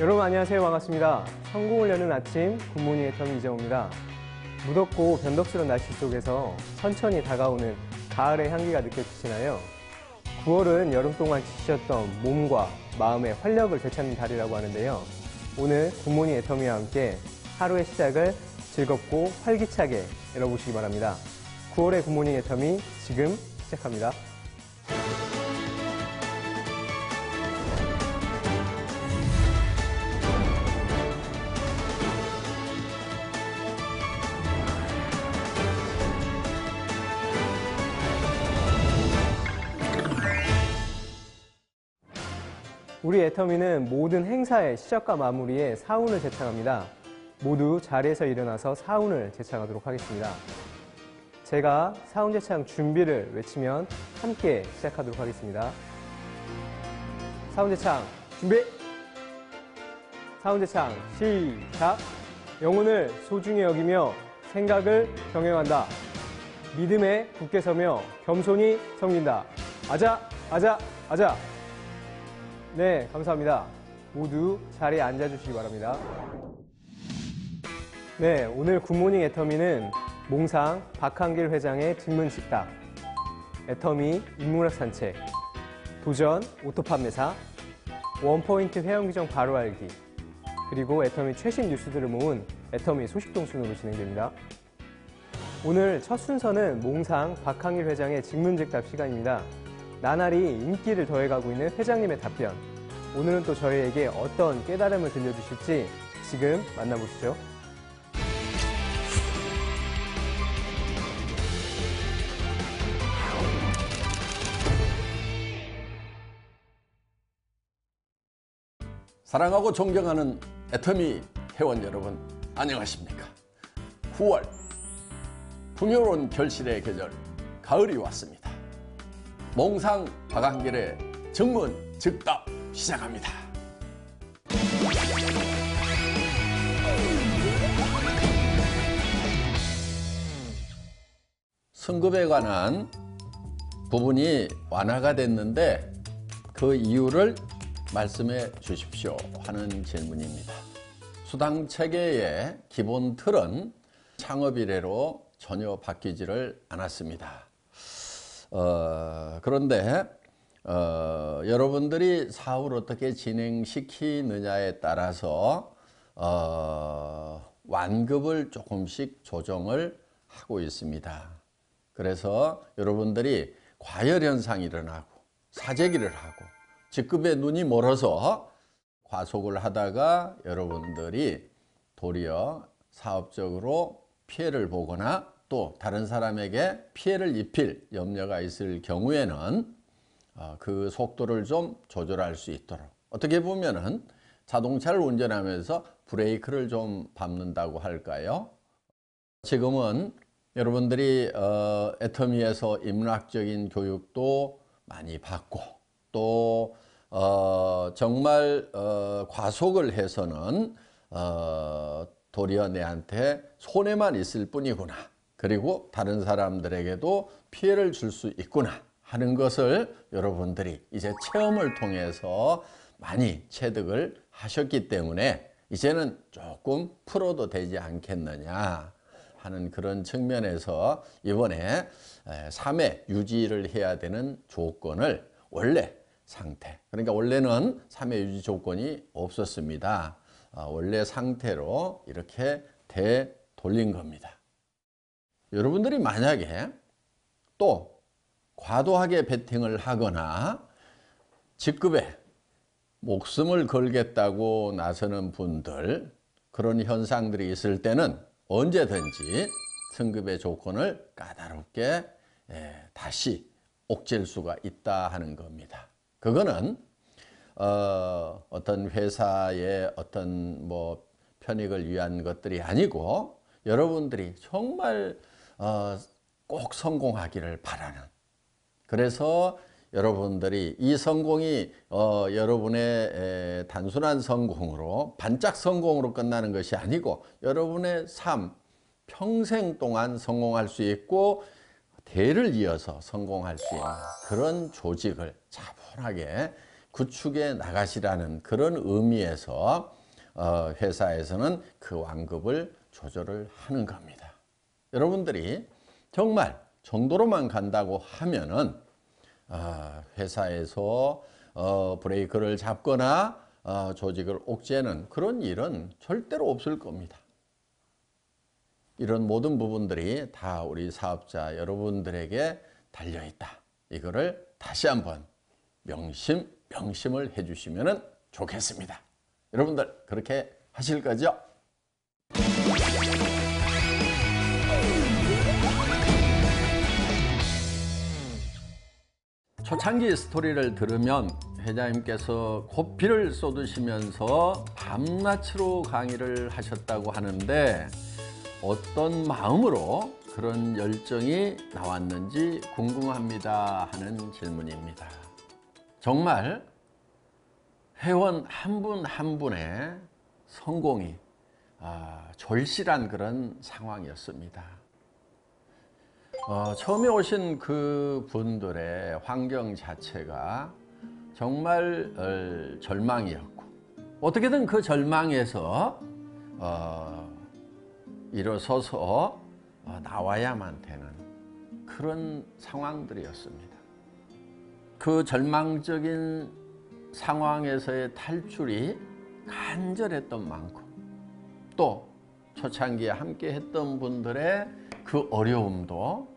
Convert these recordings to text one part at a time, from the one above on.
여러분 안녕하세요. 반갑습니다. 성공을 여는 아침 굿모닝 애터미 이정우입니다. 무덥고 변덕스러운 날씨 속에서 천천히 다가오는 가을의 향기가 느껴지시나요? 9월은 여름 동안 지치셨던 몸과 마음의 활력을 되찾는 달이라고 하는데요. 오늘 굿모닝 애터미와 함께 하루의 시작을 즐겁고 활기차게 열어보시기 바랍니다. 9월의 굿모닝 애터미 지금 시작합니다. 우리 애터미는 모든 행사의 시작과 마무리에 사운을 제창합니다. 모두 자리에서 일어나서 사운을 제창하도록 하겠습니다. 제가 사운 제창 준비를 외치면 함께 시작하도록 하겠습니다. 사운 제창 준비! 사운 제창 시작! 영혼을 소중히 여기며 생각을 경영한다. 믿음에 굳게 서며 겸손히 섬긴다. 아자! 아자! 아자! 네, 감사합니다. 모두 자리에 앉아주시기 바랍니다. 네, 오늘 굿모닝 애터미는 몽상 박한길 회장의 직문식탁, 애터미 인문학 산책, 도전 오토 판매사, 원포인트 회원 규정 바로 알기, 그리고 애터미 최신 뉴스들을 모은 애터미 소식동 순으로 진행됩니다. 오늘 첫 순서는 몽상 박한길 회장의 직문직답 시간입니다. 나날이 인기를 더해가고 있는 회장님의 답변. 오늘은 또 저희에게 어떤 깨달음을 들려주실지 지금 만나보시죠. 사랑하고 존경하는 애터미 회원 여러분, 안녕하십니까? 9월, 풍요로운 결실의 계절, 가을이 왔습니다. 몽상 박한길의 직문즉답 시작합니다. 승급에 관한 부분이 완화가 됐는데 그 이유를 말씀해 주십시오 하는 질문입니다. 수당 체계의 기본 틀은 창업 이래로 전혀 바뀌지를 않았습니다. 그런데 여러분들이 사업을 어떻게 진행시키느냐에 따라서 완급을 조금씩 조정을 하고 있습니다. 그래서 여러분들이 과열현상이 일어나고 사재기를 하고 직급에 눈이 멀어서 과속을 하다가 여러분들이 도리어 사업적으로 피해를 보거나 또 다른 사람에게 피해를 입힐 염려가 있을 경우에는 그 속도를 좀 조절할 수 있도록, 어떻게 보면은 자동차를 운전하면서 브레이크를 좀 밟는다고 할까요? 지금은 여러분들이 애터미에서 인문학적인 교육도 많이 받고 또 정말 과속을 해서는 도리어 내한테 손해만 있을 뿐이구나, 그리고 다른 사람들에게도 피해를 줄 수 있구나 하는 것을 여러분들이 이제 체험을 통해서 많이 체득을 하셨기 때문에 이제는 조금 풀어도 되지 않겠느냐 하는 그런 측면에서 이번에 3회 유지를 해야 되는 조건을 원래 상태, 그러니까 원래는 3회 유지 조건이 없었습니다. 원래 상태로 이렇게 되돌린 겁니다. 여러분들이 만약에 또 과도하게 베팅을 하거나 직급에 목숨을 걸겠다고 나서는 분들, 그런 현상들이 있을 때는 언제든지 승급의 조건을 까다롭게 다시 옥죄일 수가 있다 하는 겁니다. 그거는 어떤 회사의 어떤 뭐 편익을 위한 것들이 아니고 여러분들이 정말 꼭 성공하기를 바라는, 그래서 여러분들이 이 성공이 여러분의 단순한 성공으로, 반짝 성공으로 끝나는 것이 아니고 여러분의 삶 평생 동안 성공할 수 있고 대를 이어서 성공할 수 있는 그런 조직을 차분하게 구축해 나가시라는 그런 의미에서 회사에서는 그 완급을 조절을 하는 겁니다. 여러분들이 정말 정도로만 간다고 하면은 회사에서 브레이크를 잡거나 조직을 옥죄는 그런 일은 절대로 없을 겁니다. 이런 모든 부분들이 다 우리 사업자 여러분들에게 달려있다. 이거를 다시 한번 명심을 해주시면 좋겠습니다. 여러분들 그렇게 하실 거죠? 초창기 스토리를 들으면 회장님께서 고피를 쏟으시면서 밤낮으로 강의를 하셨다고 하는데 어떤 마음으로 그런 열정이 나왔는지 궁금합니다 하는 질문입니다. 정말 회원 한 분 한 분의 성공이 절실한 그런 상황이었습니다. 처음에 오신 그 분들의 환경 자체가 정말 절망이었고 어떻게든 그 절망에서 일어서서 나와야만 되는 그런 상황들이었습니다. 그 절망적인 상황에서의 탈출이 간절했던 만큼 또 초창기에 함께 했던 분들의 그 어려움도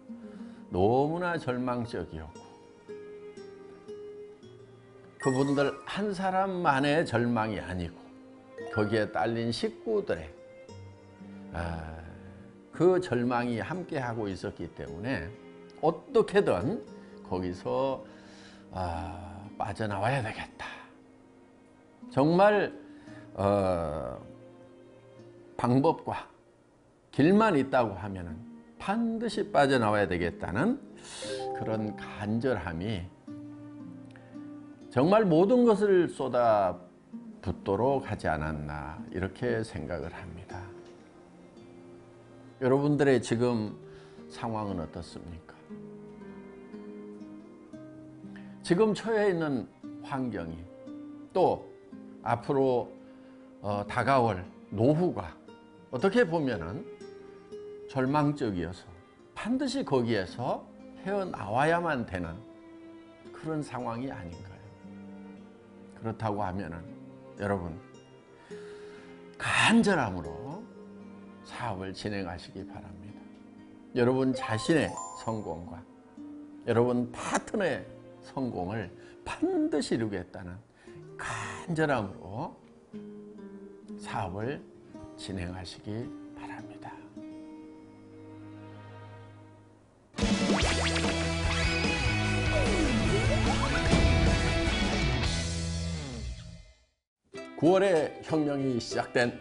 너무나 절망적이었고 그분들 한 사람만의 절망이 아니고 거기에 딸린 식구들의 그 절망이 함께하고 있었기 때문에 어떻게든 거기서 빠져나와야 되겠다. 정말 방법과 길만 있다고 하면 반드시 빠져나와야 되겠다는 그런 간절함이 정말 모든 것을 쏟아붓도록 하지 않았나 이렇게 생각을 합니다. 여러분들의 지금 상황은 어떻습니까? 지금 처해 있는 환경이 또 앞으로 다가올 노후가 어떻게 보면은 절망적이어서 반드시 거기에서 헤어나와야만 되는 그런 상황이 아닌가요? 그렇다고 하면은 여러분 간절함으로 사업을 진행하시기 바랍니다. 여러분 자신의 성공과 여러분 파트너의 성공을 반드시 이루겠다는 간절함으로 사업을 진행하시기 바랍니다. (9월에) 혁명이 시작된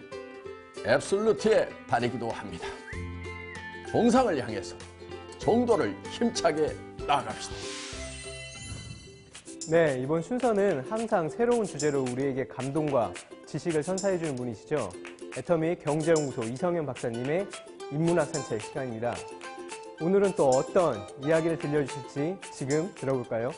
앱솔루트의 달이기도 합니다. 정상을 향해서 정도를 힘차게 나아갑시다. 네, 이번 순서는 항상 새로운 주제로 우리에게 감동과 지식을 선사해주는 분이시죠. 애터미 경제연구소 이성현 박사님의 인문학 산책 시간입니다. 오늘은 또 어떤 이야기를 들려주실지 지금 들어볼까요?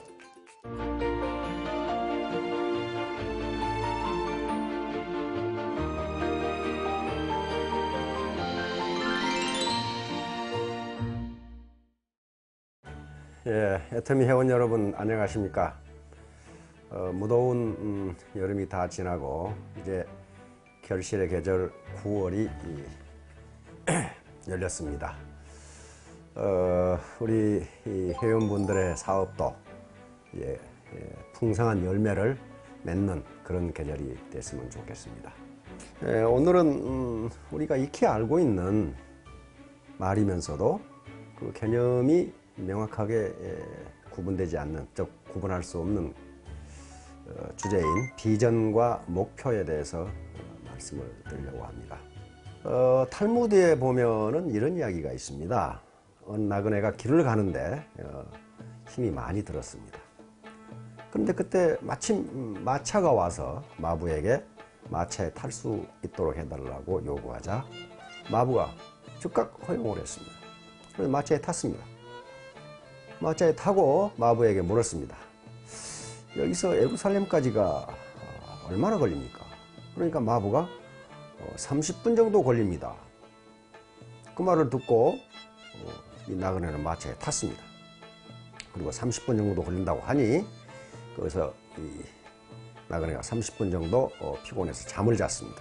예, 애터미 회원 여러분 안녕하십니까? 무더운 여름이 다 지나고 이제 결실의 계절 9월이 열렸습니다. 우리 회원분들의 사업도 풍성한 열매를 맺는 그런 계절이 됐으면 좋겠습니다. 오늘은 우리가 익히 알고 있는 말이면서도 그 개념이 명확하게 구분되지 않는, 즉 구분할 수 없는 주제인 비전과 목표에 대해서 말씀을 드리려고 합니다. 탈무드에 보면은 이런 이야기가 있습니다. 어느 나그네가 길을 가는데 힘이 많이 들었습니다. 그런데 그때 마침 마차가 와서 마부에게 마차에 탈 수 있도록 해달라고 요구하자 마부가 즉각 허용을 했습니다. 그래서 마차에 탔습니다. 마차에 타고 마부에게 물었습니다. 여기서 예루살렘까지가 얼마나 걸립니까? 그러니까 마부가 30분 정도 걸립니다. 그 말을 듣고 이 나그네는 마차에 탔습니다. 그리고 30분 정도 걸린다고 하니 거기서 이 나그네가 30분 정도 피곤해서 잠을 잤습니다.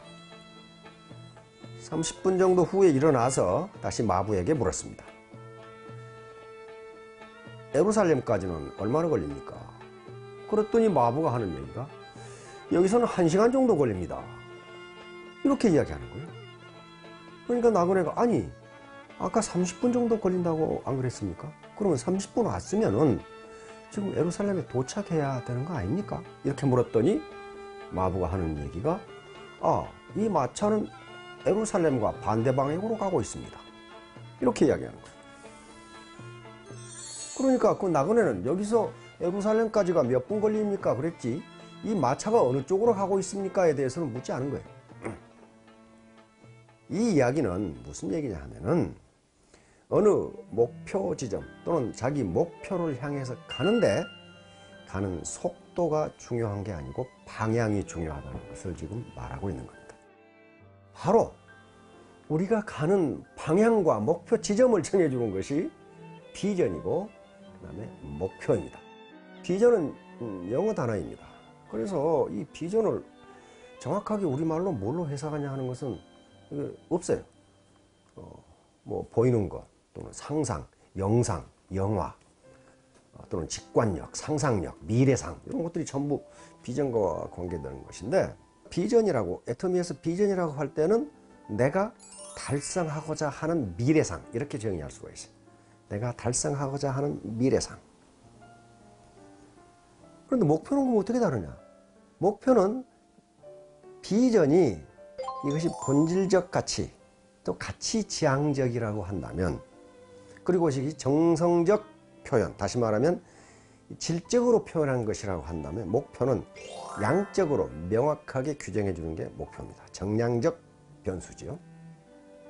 30분 정도 후에 일어나서 다시 마부에게 물었습니다. 예루살렘까지는 얼마나 걸립니까? 그랬더니 마부가 하는 얘기가 여기서는 1시간 정도 걸립니다. 이렇게 이야기하는 거예요. 그러니까 나그네가 아니 아까 30분 정도 걸린다고 안 그랬습니까? 그러면 30분 왔으면은 지금 예루살렘에 도착해야 되는 거 아닙니까? 이렇게 물었더니 마부가 하는 얘기가 이 마차는 예루살렘과 반대 방향으로 가고 있습니다. 이렇게 이야기하는 거예요. 그러니까 그 나그네는 여기서 예루살렘까지가 몇 분 걸립니까? 그랬지 이 마차가 어느 쪽으로 가고 있습니까에 대해서는 묻지 않은 거예요. 이 이야기는 무슨 얘기냐 하면은 어느 목표 지점 또는 자기 목표를 향해서 가는데 가는 속도가 중요한 게 아니고 방향이 중요하다는 것을 지금 말하고 있는 겁니다. 바로 우리가 가는 방향과 목표 지점을 정해주는 것이 비전이고 그 다음에 목표입니다. 비전은 영어 단어입니다. 그래서 이 비전을 정확하게 우리말로 뭘로 해석하냐 하는 것은 없어요. 뭐 보이는 것 또는 상상, 영상, 영화 또는 직관력, 상상력, 미래상 이런 것들이 전부 비전과 관계되는 것인데 비전이라고 애터미에서 비전이라고 할 때는 내가 달성하고자 하는 미래상 이렇게 정의할 수가 있어요. 내가 달성하고자 하는 미래상. 그런데 목표는 그럼 어떻게 다르냐? 목표는 비전이 이것이 본질적 가치 또 가치지향적이라고 한다면 그리고 이것이 정성적 표현 다시 말하면 질적으로 표현한 것이라고 한다면 목표는 양적으로 명확하게 규정해 주는 게 목표입니다. 정량적 변수지요.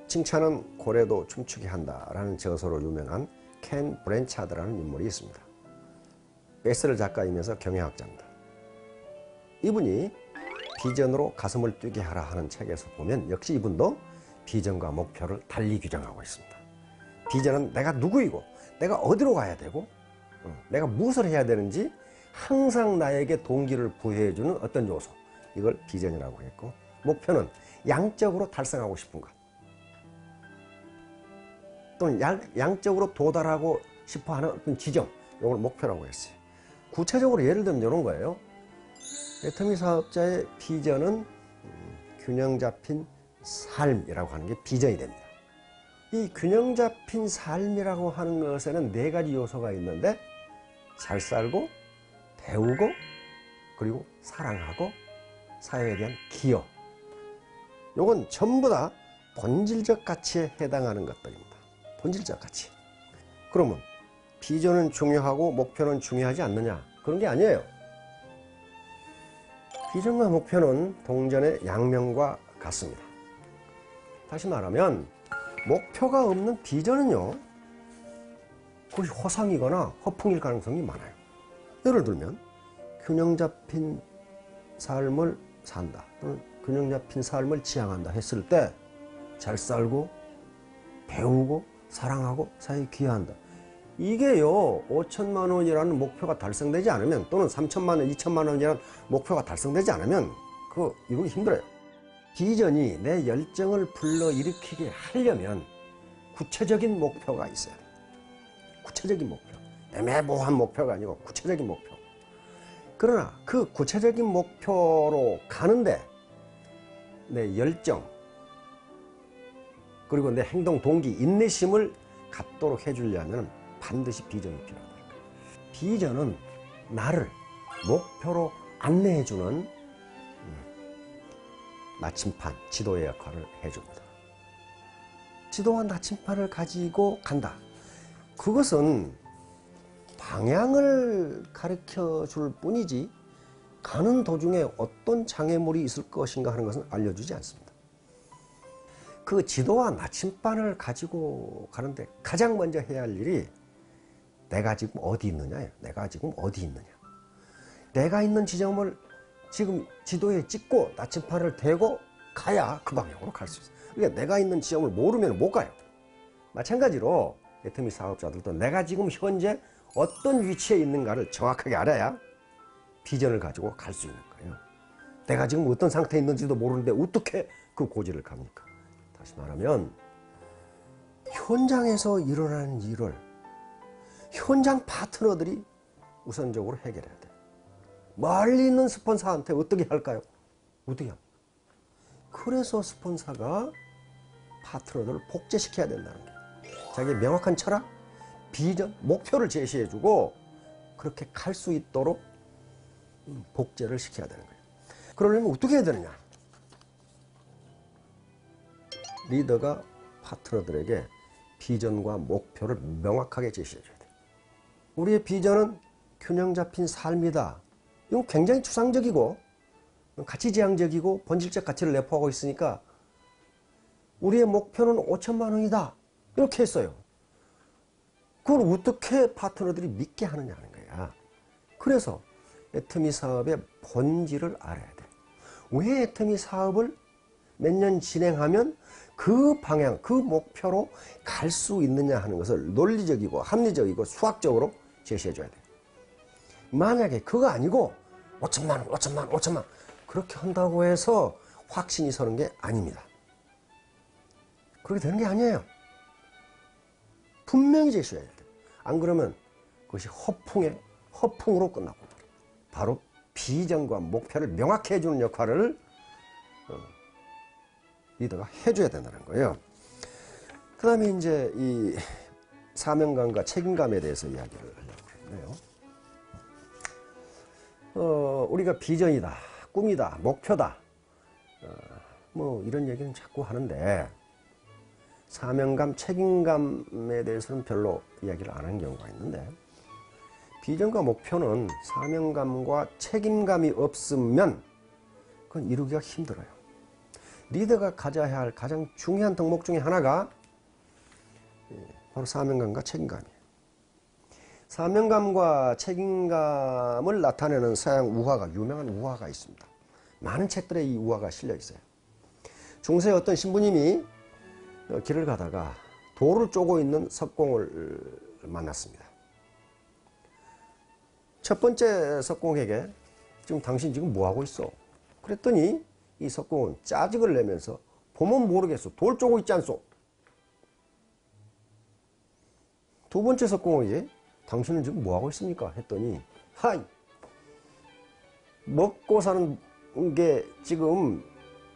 칭찬은 고래도 춤추게 한다라는 저서로 유명한 켄 브랜차드라는 인물이 있습니다. 베스트셀러 작가이면서 경영학자입니다. 이분이 비전으로 가슴을 뛰게 하라 하는 책에서 보면 역시 이분도 비전과 목표를 달리 규정하고 있습니다. 비전은 내가 누구이고 내가 어디로 가야 되고 내가 무엇을 해야 되는지 항상 나에게 동기를 부여해주는 어떤 요소 이걸 비전이라고 했고 목표는 양적으로 달성하고 싶은 것 또는 양적으로 도달하고 싶어하는 어떤 지점 이걸 목표라고 했어요. 구체적으로 예를 들면 이런 거예요. 애터미 사업자의 비전은 균형 잡힌 삶이라고 하는 게 비전이 됩니다. 이 균형 잡힌 삶이라고 하는 것에는 4가지 요소가 있는데 잘 살고 배우고 그리고 사랑하고 사회에 대한 기여 요건 전부 다 본질적 가치에 해당하는 것들입니다. 본질적 가치. 그러면 비전은 중요하고 목표는 중요하지 않느냐? 그런 게 아니에요. 비전과 목표는 동전의 양면과 같습니다. 다시 말하면 목표가 없는 비전은요 그것이 허상이거나 허풍일 가능성이 많아요. 예를 들면 균형 잡힌 삶을 산다 또는 균형 잡힌 삶을 지향한다 했을 때 잘 살고 배우고 사랑하고 사회에 기여한다. 이게요 5천만 원이라는 목표가 달성되지 않으면 또는 3천만 원, 2천만 원이라는 목표가 달성되지 않으면 그거 이루기 힘들어요. 비전이 내 열정을 불러일으키게 하려면 구체적인 목표가 있어야 돼요. 구체적인 목표. 애매모호한 목표가 아니고 구체적인 목표. 그러나 그 구체적인 목표로 가는데 내 열정 그리고 내 행동 동기, 인내심을 갖도록 해주려면 반드시 비전이 필요하다. 비전은 나를 목표로 안내해주는 나침반, 지도의 역할을 해줍니다. 지도와 나침반을 가지고 간다. 그것은 방향을 가르쳐 줄 뿐이지 가는 도중에 어떤 장애물이 있을 것인가 하는 것은 알려주지 않습니다. 그 지도와 나침반을 가지고 가는데 가장 먼저 해야 할 일이 내가 지금 어디 있느냐예요. 내가 지금 어디 있느냐. 내가 있는 지점을 지금 지도에 찍고 나침판을 대고 가야 그 방향으로 갈 수 있어요. 그러니까 내가 있는 지점을 모르면 못 가요. 마찬가지로 애터미 사업자들도 내가 지금 현재 어떤 위치에 있는가를 정확하게 알아야 비전을 가지고 갈 수 있는 거예요. 내가 지금 어떤 상태에 있는지도 모르는데 어떻게 그 고지를 갑니까? 다시 말하면 현장에서 일어나는 일을 현장 파트너들이 우선적으로 해결해야 돼요. 멀리 있는 스폰서한테 어떻게 할까요? 어떻게 합니까? 그래서 스폰서가 파트너들을 복제시켜야 된다는 거예요. 자기의 명확한 철학, 비전, 목표를 제시해주고 그렇게 갈 수 있도록 복제를 시켜야 되는 거예요. 그러려면 어떻게 해야 되느냐? 리더가 파트너들에게 비전과 목표를 명확하게 제시해줘야 돼요. 우리의 비전은 균형 잡힌 삶이다. 이건 굉장히 추상적이고 가치지향적이고 본질적 가치를 내포하고 있으니까 우리의 목표는 5천만 원이다. 이렇게 했어요. 그걸 어떻게 파트너들이 믿게 하느냐 하는 거야. 그래서 애터미 사업의 본질을 알아야 돼. 왜 애터미 사업을 몇 년 진행하면 그 방향, 그 목표로 갈 수 있느냐 하는 것을 논리적이고 합리적이고 수학적으로 제시해 줘야 돼. 만약에 그거 아니고 5천만 원, 5천만 원, 5천만 원 그렇게 한다고 해서 확신이 서는 게 아닙니다. 그렇게 되는 게 아니에요. 분명히 제시해야 돼. 안 그러면 그것이 허풍으로 끝나고 바로 비전과 목표를 명확히 해주는 역할을 리더가 해줘야 된다는 거예요. 그 다음에 이제 이 사명감과 책임감에 대해서 이야기를 하려고 했네요. 우리가 비전이다, 꿈이다, 목표다, 뭐 이런 얘기는 자꾸 하는데 사명감, 책임감에 대해서는 별로 이야기를 안 하는 경우가 있는데 비전과 목표는 사명감과 책임감이 없으면 그건 이루기가 힘들어요. 리더가 가져야 할 가장 중요한 덕목 중에 하나가 바로 사명감과 책임감이에요. 사명감과 책임감을 나타내는 서양 우화가, 유명한 우화가 있습니다. 많은 책들에 이 우화가 실려 있어요. 중세의 어떤 신부님이 길을 가다가 돌을 쪼고 있는 석공을 만났습니다. 첫 번째 석공에게 지금 당신 지금 뭐 하고 있어? 그랬더니 이 석공은 짜증을 내면서 보면 모르겠어. 돌 쪼고 있지 않소? 두 번째 석공에게 당신은 지금 뭐 하고 있습니까? 했더니 하이 먹고 사는 게 지금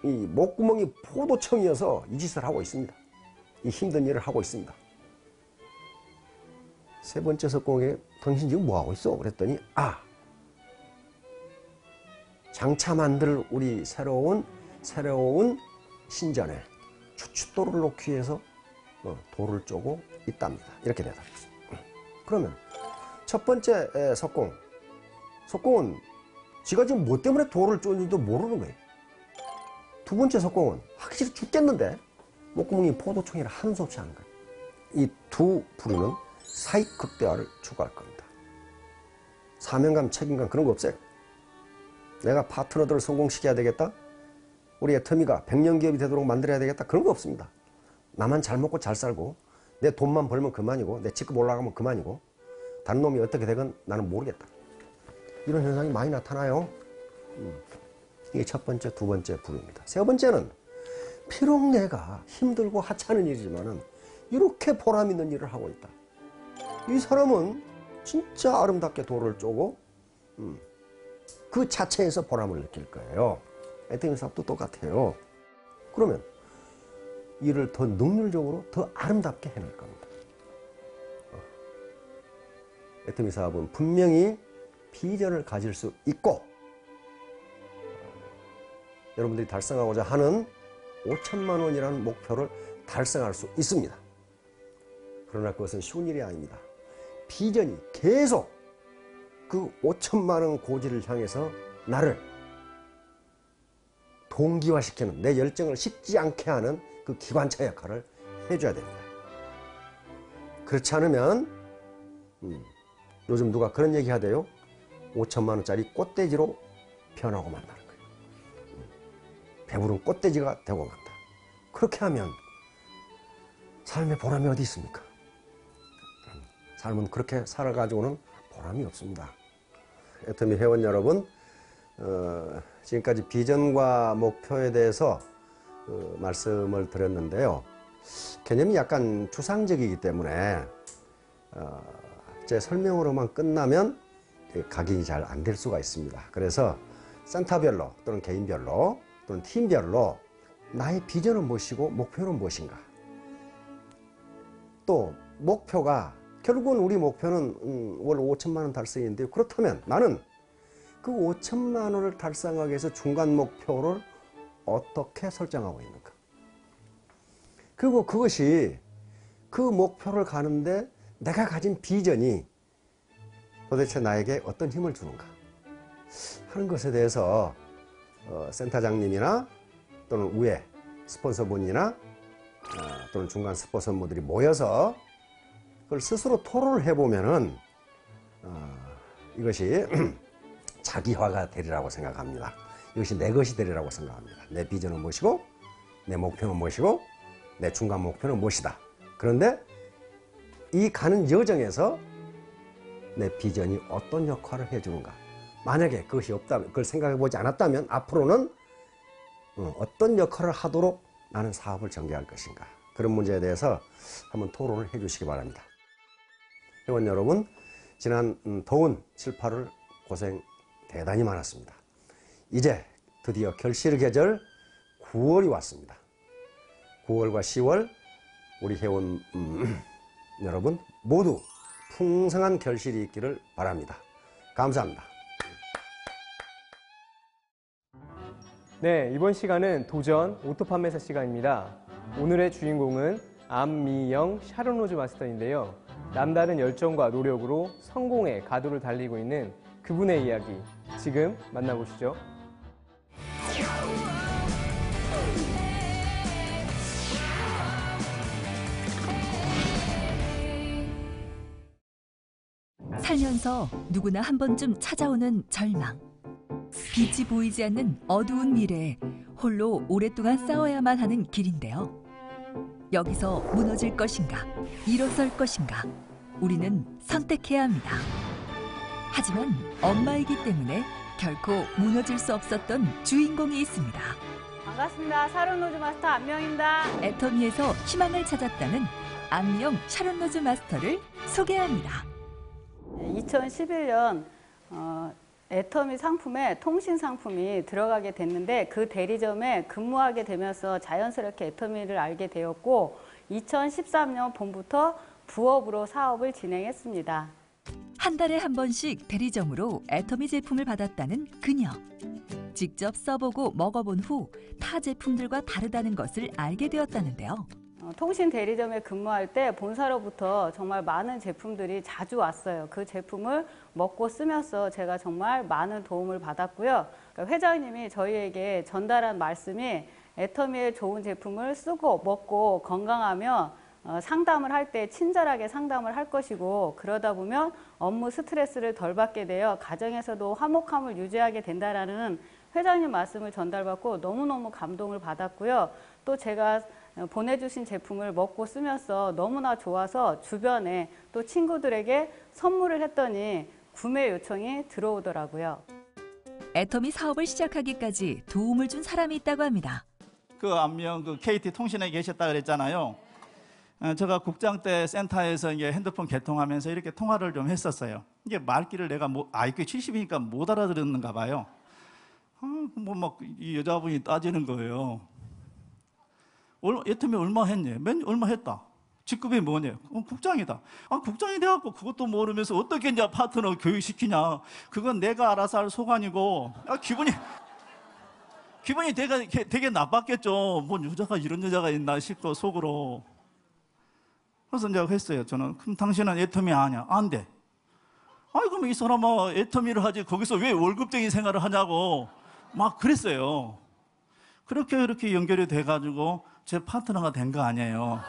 이 목구멍이 포도청이어서 이 짓을 하고 있습니다. 이 힘든 일을 하고 있습니다. 세 번째 석공에게 당신 지금 뭐 하고 있어? 그랬더니 장차 만들 우리 새로운 신전에 추춧돌을 놓기 위해서 돌을 쪼고 있답니다. 이렇게 대답했어요. 그러면 첫 번째 석공은 지가 지금 뭐 때문에 돌을 쪼는지도 모르는 거예요. 두 번째 석공은 확실히 죽겠는데 목구멍이 포도청이라 하는 수 없이 하는 거예요. 이 두 부류는 사익극대화를 추구할 겁니다. 사명감, 책임감 그런 거 없어요. 내가 파트너들을 성공시켜야 되겠다. 우리 애터미가 100년 기업이 되도록 만들어야 되겠다. 그런 거 없습니다. 나만 잘 먹고 잘 살고 내 돈만 벌면 그만이고 내 직급 올라가면 그만이고 다른 놈이 어떻게 되건 나는 모르겠다. 이런 현상이 많이 나타나요. 이게 첫 번째, 두 번째 부류입니다. 세 번째는 비록 내가 힘들고 하찮은 일이지만은 이렇게 보람 있는 일을 하고 있다. 이 사람은 진짜 아름답게 돌을 쪼고 그 자체에서 보람을 느낄 거예요. 애터미 사업도 똑같아요. 그러면 일을 더 능률적으로 더 아름답게 해낼 겁니다. 애터미 사업은 분명히 비전을 가질 수 있고 여러분들이 달성하고자 하는 5천만 원이라는 목표를 달성할 수 있습니다. 그러나 그것은 쉬운 일이 아닙니다. 비전이 계속 그 5천만 원 고지를 향해서 나를 동기화시키는 내 열정을 식지 않게 하는 그 기관차 역할을 해줘야 됩니다. 그렇지 않으면 요즘 누가 그런 얘기 하대요. 5천만 원짜리 꽃돼지로 변하고 만다는 거예요. 배부른 꽃돼지가 되고 만다. 그렇게 하면 삶의 보람이 어디 있습니까? 삶은 그렇게 살아가지고는 보람이 없습니다. 애터미 회원 여러분, 지금까지 비전과 목표에 대해서 말씀을 드렸는데요. 개념이 약간 추상적이기 때문에 제 설명으로만 끝나면 각인이 잘 안 될 수가 있습니다. 그래서 센터별로 또는 개인별로 또는 팀별로 나의 비전은 무엇이고 목표는 무엇인가. 또 목표가 결국은 우리 목표는 월 5천만 원 달성인데요. 그렇다면 나는 그 5천만 원을 달성하기 위해서 중간 목표를 어떻게 설정하고 있는가. 그리고 그것이 그 목표를 가는데 내가 가진 비전이 도대체 나에게 어떤 힘을 주는가 하는 것에 대해서 센터장님이나 또는 위에 스폰서분이나 또는 중간 스폰서분들이 모여서 그걸 스스로 토론을 해보면은 이것이 자기화가 되리라고 생각합니다. 이것이 내 것이 되리라고 생각합니다. 내 비전은 무엇이고 내 목표는 무엇이고 내 중간 목표는 무엇이다. 그런데 이 가는 여정에서 내 비전이 어떤 역할을 해주는가. 만약에 그것이 없다면, 그걸 생각해 보지 않았다면 앞으로는 어떤 역할을 하도록 나는 사업을 전개할 것인가. 그런 문제에 대해서 한번 토론을 해 주시기 바랍니다. 회원 여러분, 지난 더운 7, 8월 고생 대단히 많았습니다. 이제 드디어 결실의 계절 9월이 왔습니다. 9월과 10월 우리 회원 여러분 모두 풍성한 결실이 있기를 바랍니다. 감사합니다. 네, 이번 시간은 도전 오토 판매사 시간입니다. 오늘의 주인공은 안미영 샤론로즈 마스터인데요. 남다른 열정과 노력으로 성공의 가도를 달리고 있는 그분의 이야기 지금 만나보시죠. 살면서 누구나 한 번쯤 찾아오는 절망. 빛이 보이지 않는 어두운 미래에 홀로 오랫동안 싸워야만 하는 길인데요. 여기서 무너질 것인가, 일어설 것인가, 우리는 선택해야 합니다. 하지만 엄마이기 때문에 결코 무너질 수 없었던 주인공이 있습니다. 반갑습니다. 샤론로즈 마스터 안명입니다. 애터미에서 희망을 찾았다는 안미영 샤론로즈 마스터를 소개합니다. 2011년 애터미 상품에 통신 상품이 들어가게 됐는데 그 대리점에 근무하게 되면서 자연스럽게 애터미를 알게 되었고 2013년 봄부터 부업으로 사업을 진행했습니다. 한 달에 한 번씩 대리점으로 애터미 제품을 받았다는 그녀. 직접 써보고 먹어본 후 타 제품들과 다르다는 것을 알게 되었다는데요. 통신 대리점에 근무할 때 본사로부터 정말 많은 제품들이 자주 왔어요. 그 제품을 먹고 쓰면서 제가 정말 많은 도움을 받았고요. 그러니까 회장님이 저희에게 전달한 말씀이 애터미의 좋은 제품을 쓰고 먹고 건강하면 상담을 할 때 친절하게 상담을 할 것이고 그러다 보면 업무 스트레스를 덜 받게 되어 가정에서도 화목함을 유지하게 된다라는 회장님 말씀을 전달받고 너무너무 감동을 받았고요. 또 제가 보내주신 제품을 먹고 쓰면서 너무나 좋아서 주변에 또 친구들에게 선물을 했더니 구매 요청이 들어오더라고요. 애터미 사업을 시작하기까지 도움을 준 사람이 있다고 합니다. 그 안명 그 KT 통신에 계셨다 그랬잖아요. 제가 국장 때 센터에서 이제 핸드폰 개통하면서 이렇게 통화를 좀 했었어요. 이게 말귀를 내가 IQ 70이니까 못 알아들었는가 봐요. 뭐 막 이 여자분이 따지는 거예요. 애터미 얼마 했니? 얼마 했다. 직급이 뭐냐? 국장이다. 국장이 돼갖고 그것도 모르면서 어떻게 이제 파트너 교육시키냐? 그건 내가 알아서 할 소관이고. 기분이 되게 나빴겠죠. 뭐 여자가 이런 여자가 있나 싶고 속으로. 그래서 이제 했어요. 저는 그럼 당신은 애터미 아냐? 안 돼. 그럼 이 사람아 애터미를 하지 거기서 왜 월급쟁이 생활을 하냐고 막 그랬어요. 그렇게 연결이 돼가지고 제 파트너가 된 거 아니에요.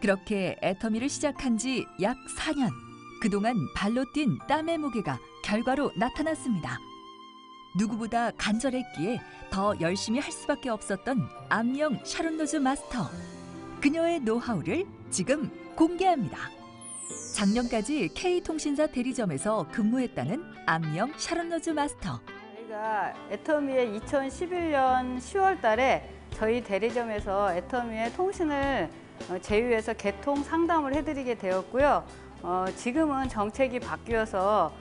그렇게 애터미를 시작한 지 약 4년. 그동안 발로 뛴 땀의 무게가 결과로 나타났습니다. 누구보다 간절했기에 더 열심히 할 수밖에 없었던 암명 샤론 로즈 마스터. 그녀의 노하우를 지금 공개합니다. 작년까지 K통신사 대리점에서 근무했다는 암명 샤론 로즈 마스터. 저희가 애터미의 2011년 10월 달에 저희 대리점에서 애터미의 통신을 제휴해서 개통 상담을 해드리게 되었고요. 지금은 정책이 바뀌어서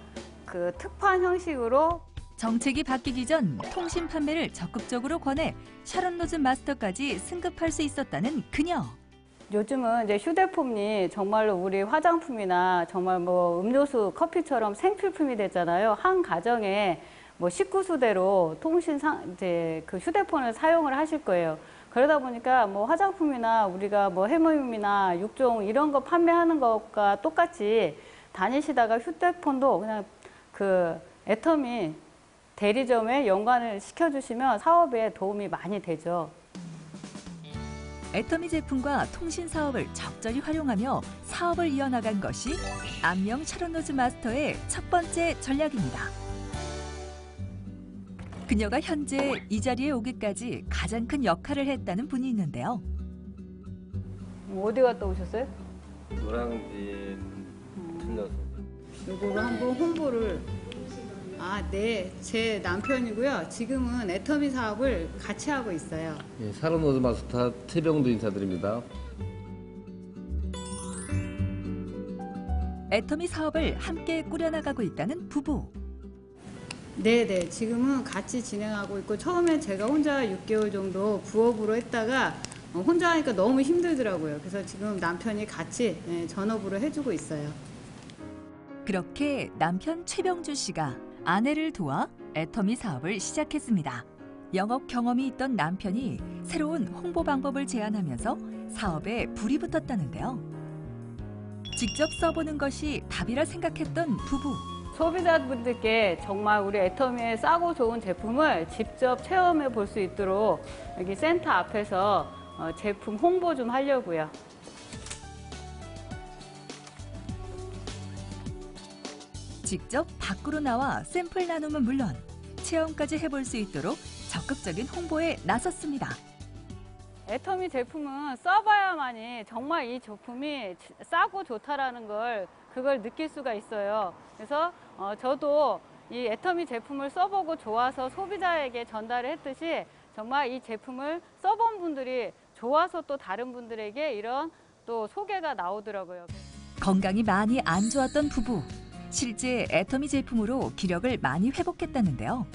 그 특판 형식으로 정책이 바뀌기 전 통신 판매를 적극적으로 권해 샤론 로즈 마스터까지 승급할 수 있었다는 그녀. 요즘은 이제 휴대폰이 정말로 우리 화장품이나 정말 뭐 음료수, 커피처럼 생필품이 됐잖아요. 한 가정에 뭐 식구수대로 이제 그 휴대폰을 사용을 하실 거예요. 그러다 보니까 뭐 화장품이나 우리가 뭐 해모임이나 육종 이런 거 판매하는 것과 똑같이 다니시다가 휴대폰도 그냥 그 애터미 대리점에 연관을 시켜주시면 사업에 도움이 많이 되죠. 애터미 제품과 통신 사업을 적절히 활용하며 사업을 이어나간 것이 암명 샤론 로즈 마스터의 첫 번째 전략입니다. 그녀가 현재 이 자리에 오기까지 가장 큰 역할을 했다는 분이 있는데요. 어디 갔다 오셨어요? 노량진 들려서. 요거를 한번 홍보를. 네. 제 남편이고요. 지금은 애터미 사업을 같이 하고 있어요. 예, 샤론 로즈 마스터 태병도 인사드립니다. 애터미 사업을 함께 꾸려나가고 있다는 부부. 네네. 지금은 같이 진행하고 있고 처음에 제가 혼자 6개월 정도 부업으로 했다가 혼자 하니까 너무 힘들더라고요. 그래서 지금 남편이 같이 전업으로 해주고 있어요. 그렇게 남편 최병주 씨가 아내를 도와 애터미 사업을 시작했습니다. 영업 경험이 있던 남편이 새로운 홍보 방법을 제안하면서 사업에 불이 붙었다는데요. 직접 써보는 것이 답이라 생각했던 부부. 소비자분들께 정말 우리 애터미의 싸고 좋은 제품을 직접 체험해 볼 수 있도록 여기 센터 앞에서 제품 홍보 좀 하려고요. 직접 밖으로 나와 샘플 나눔은 물론 체험까지 해볼 수 있도록 적극적인 홍보에 나섰습니다. 애터미 제품은 써봐야만이 정말 이 제품이 싸고 좋다라는 그걸 느낄 수가 있어요. 그래서 저도 이 애터미 제품을 써보고 좋아서 소비자에게 전달을 했듯이 정말 이 제품을 써본 분들이 좋아서 또 다른 분들에게 이런 또 소개가 나오더라고요. 건강이 많이 안 좋았던 부부. 실제 애터미 제품으로 기력을 많이 회복했다는데요.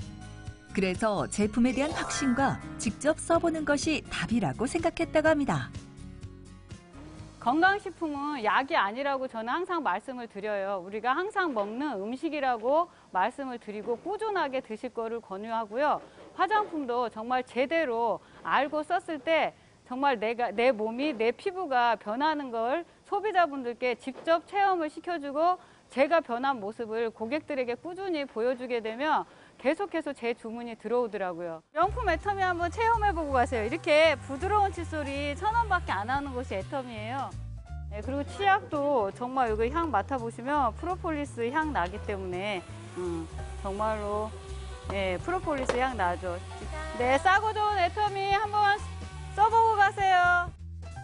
그래서 제품에 대한 확신과 직접 써보는 것이 답이라고 생각했다고 합니다. 건강식품은 약이 아니라고 저는 항상 말씀을 드려요. 우리가 항상 먹는 음식이라고 말씀을 드리고 꾸준하게 드실 거를 권유하고요. 화장품도 정말 제대로 알고 썼을 때 정말 내 몸이, 내 피부가 변하는 걸 소비자분들께 직접 체험을 시켜주고 제가 변한 모습을 고객들에게 꾸준히 보여주게 되면 계속해서 제 주문이 들어오더라고요. 명품 애터미 한번 체험해보고 가세요. 이렇게 부드러운 칫솔이 1,000원밖에 안 하는 곳이 애터미예요. 네, 그리고 치약도 정말 여기 향 맡아보시면 프로폴리스 향 나기 때문에 정말로 프로폴리스 향 나죠. 네, 싸고 좋은 애터미 한번 써보고 가세요.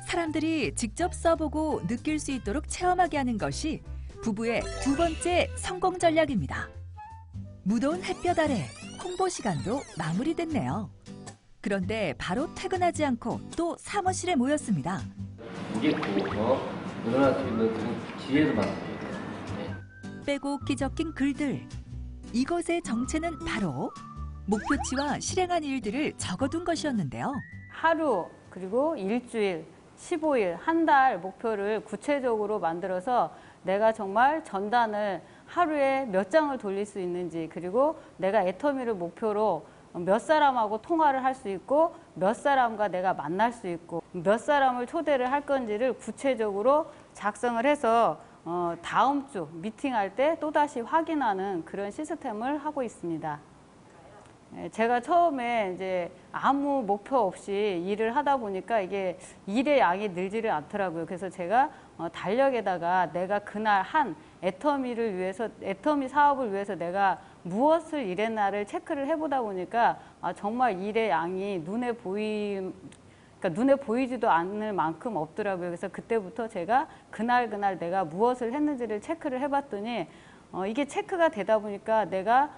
사람들이 직접 써보고 느낄 수 있도록 체험하게 하는 것이 부부의 두 번째 성공 전략입니다. 무더운 햇볕 아래 홍보 시간도 마무리됐네요. 그런데 바로 퇴근하지 않고 또 사무실에 모였습니다. 무게 구워서 일어날 수 있는 그런 기회를 만들어야 돼요. 빼곡히 적힌 글들. 이것의 정체는 바로 목표치와 실행한 일들을 적어둔 것이었는데요. 하루, 그리고 일주일, 15일, 한 달 목표를 구체적으로 만들어서 내가 정말 전단을 하루에 몇 장을 돌릴 수 있는지, 그리고 내가 애터미를 목표로 몇 사람하고 통화를 할 수 있고 몇 사람과 내가 만날 수 있고 몇 사람을 초대를 할 건지를 구체적으로 작성을 해서 다음 주 미팅할 때 또다시 확인하는 그런 시스템을 하고 있습니다. 제가 처음에 이제 아무 목표 없이 일을 하다 보니까 이게 일의 양이 늘지를 않더라고요. 그래서 제가 달력에다가 내가 그날 한 애터미 사업을 위해서 내가 무엇을 일했나를 체크를 해보다 보니까 정말 일의 양이 눈에 보이지도 않을 만큼 없더라고요. 그래서 그때부터 제가 그날 내가 무엇을 했는지를 체크를 해봤더니 이게 체크가 되다 보니까 내가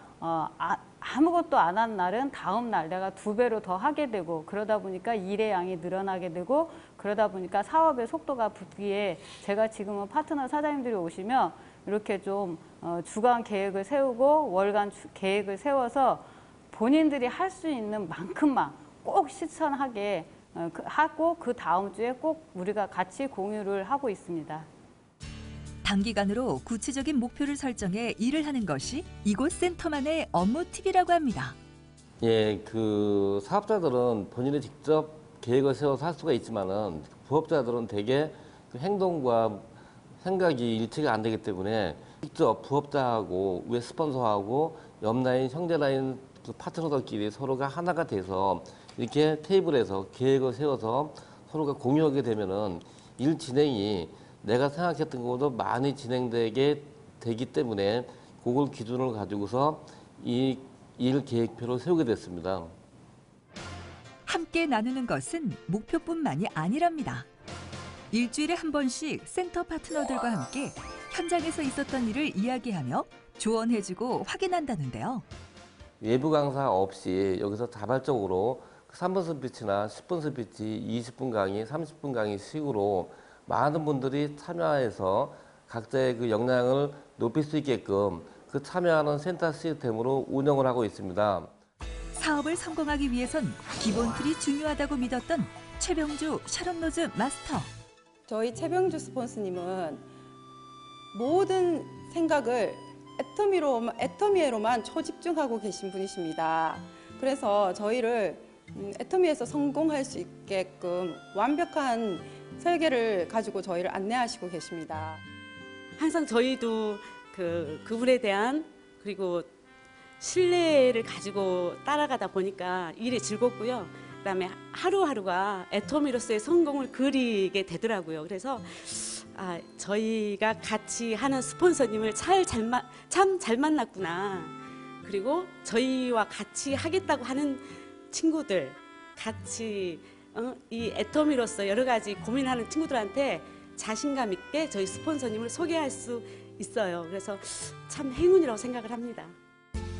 아무것도 안 한 날은 다음 날 내가 2배로 더 하게 되고, 그러다 보니까 일의 양이 늘어나게 되고, 그러다 보니까 사업의 속도가 붙기에 제가 지금은 파트너 사장님들이 오시면 이렇게 좀 주간 계획을 세우고 월간 계획을 세워서 본인들이 할 수 있는 만큼만 꼭 실천하게 하고 그 다음 주에 꼭 우리가 같이 공유를 하고 있습니다. 단기간으로 구체적인 목표를 설정해 일을 하는 것이 이곳 센터만의 업무 팁이라고 합니다. 예, 그 사업자들은 본인이 직접 계획을 세워서 할 수가 있지만은 부업자들은 대개 그 행동과 생각이 일치가 안 되기 때문에 직접 부업자하고 위에 스폰서하고 옆 라인, 형제 라인 그 파트너들끼리 서로가 하나가 돼서 이렇게 테이블에서 계획을 세워서 서로가 공유하게 되면은 일 진행이 내가 생각했던 것보다 많이 진행되게 되기 때문에 그걸 기준을 가지고서 이 일 계획표를 세우게 됐습니다. 함께 나누는 것은 목표뿐만이 아니랍니다. 일주일에 한 번씩 센터 파트너들과 함께 현장에서 있었던 일을 이야기하며 조언해주고 확인한다는데요. 외부 강사 없이 여기서 자발적으로 3분 스피치나 10분 스피치, 20분 강의, 30분 강의 식으로 많은 분들이 참여해서 각자의 그 역량을 높일 수 있게끔 그 참여하는 센터 시스템으로 운영을 하고 있습니다. 사업을 성공하기 위해선 기본 틀이 중요하다고 믿었던 최병주 샤롯로즈 마스터. 저희 최병주 스폰서님은 모든 생각을 애터미에로만 초집중하고 계신 분이십니다. 그래서 저희를 애터미에서 성공할 수 있게끔 완벽한 설계를 가지고 저희를 안내하시고 계십니다. 항상 저희도 그분에 대한 그리고 신뢰를 가지고 따라가다 보니까 일이 즐겁고요. 그다음에 하루하루가 애터미로서의 성공을 그리게 되더라고요. 그래서 저희가 같이 하는 스폰서님을 참 잘 만났구나. 그리고 저희와 같이 하겠다고 하는 친구들, 같이 이 애터미로서 여러 가지 고민하는 친구들한테 자신감 있게 저희 스폰서님을 소개할 수 있어요. 그래서 참 행운이라고 생각을 합니다.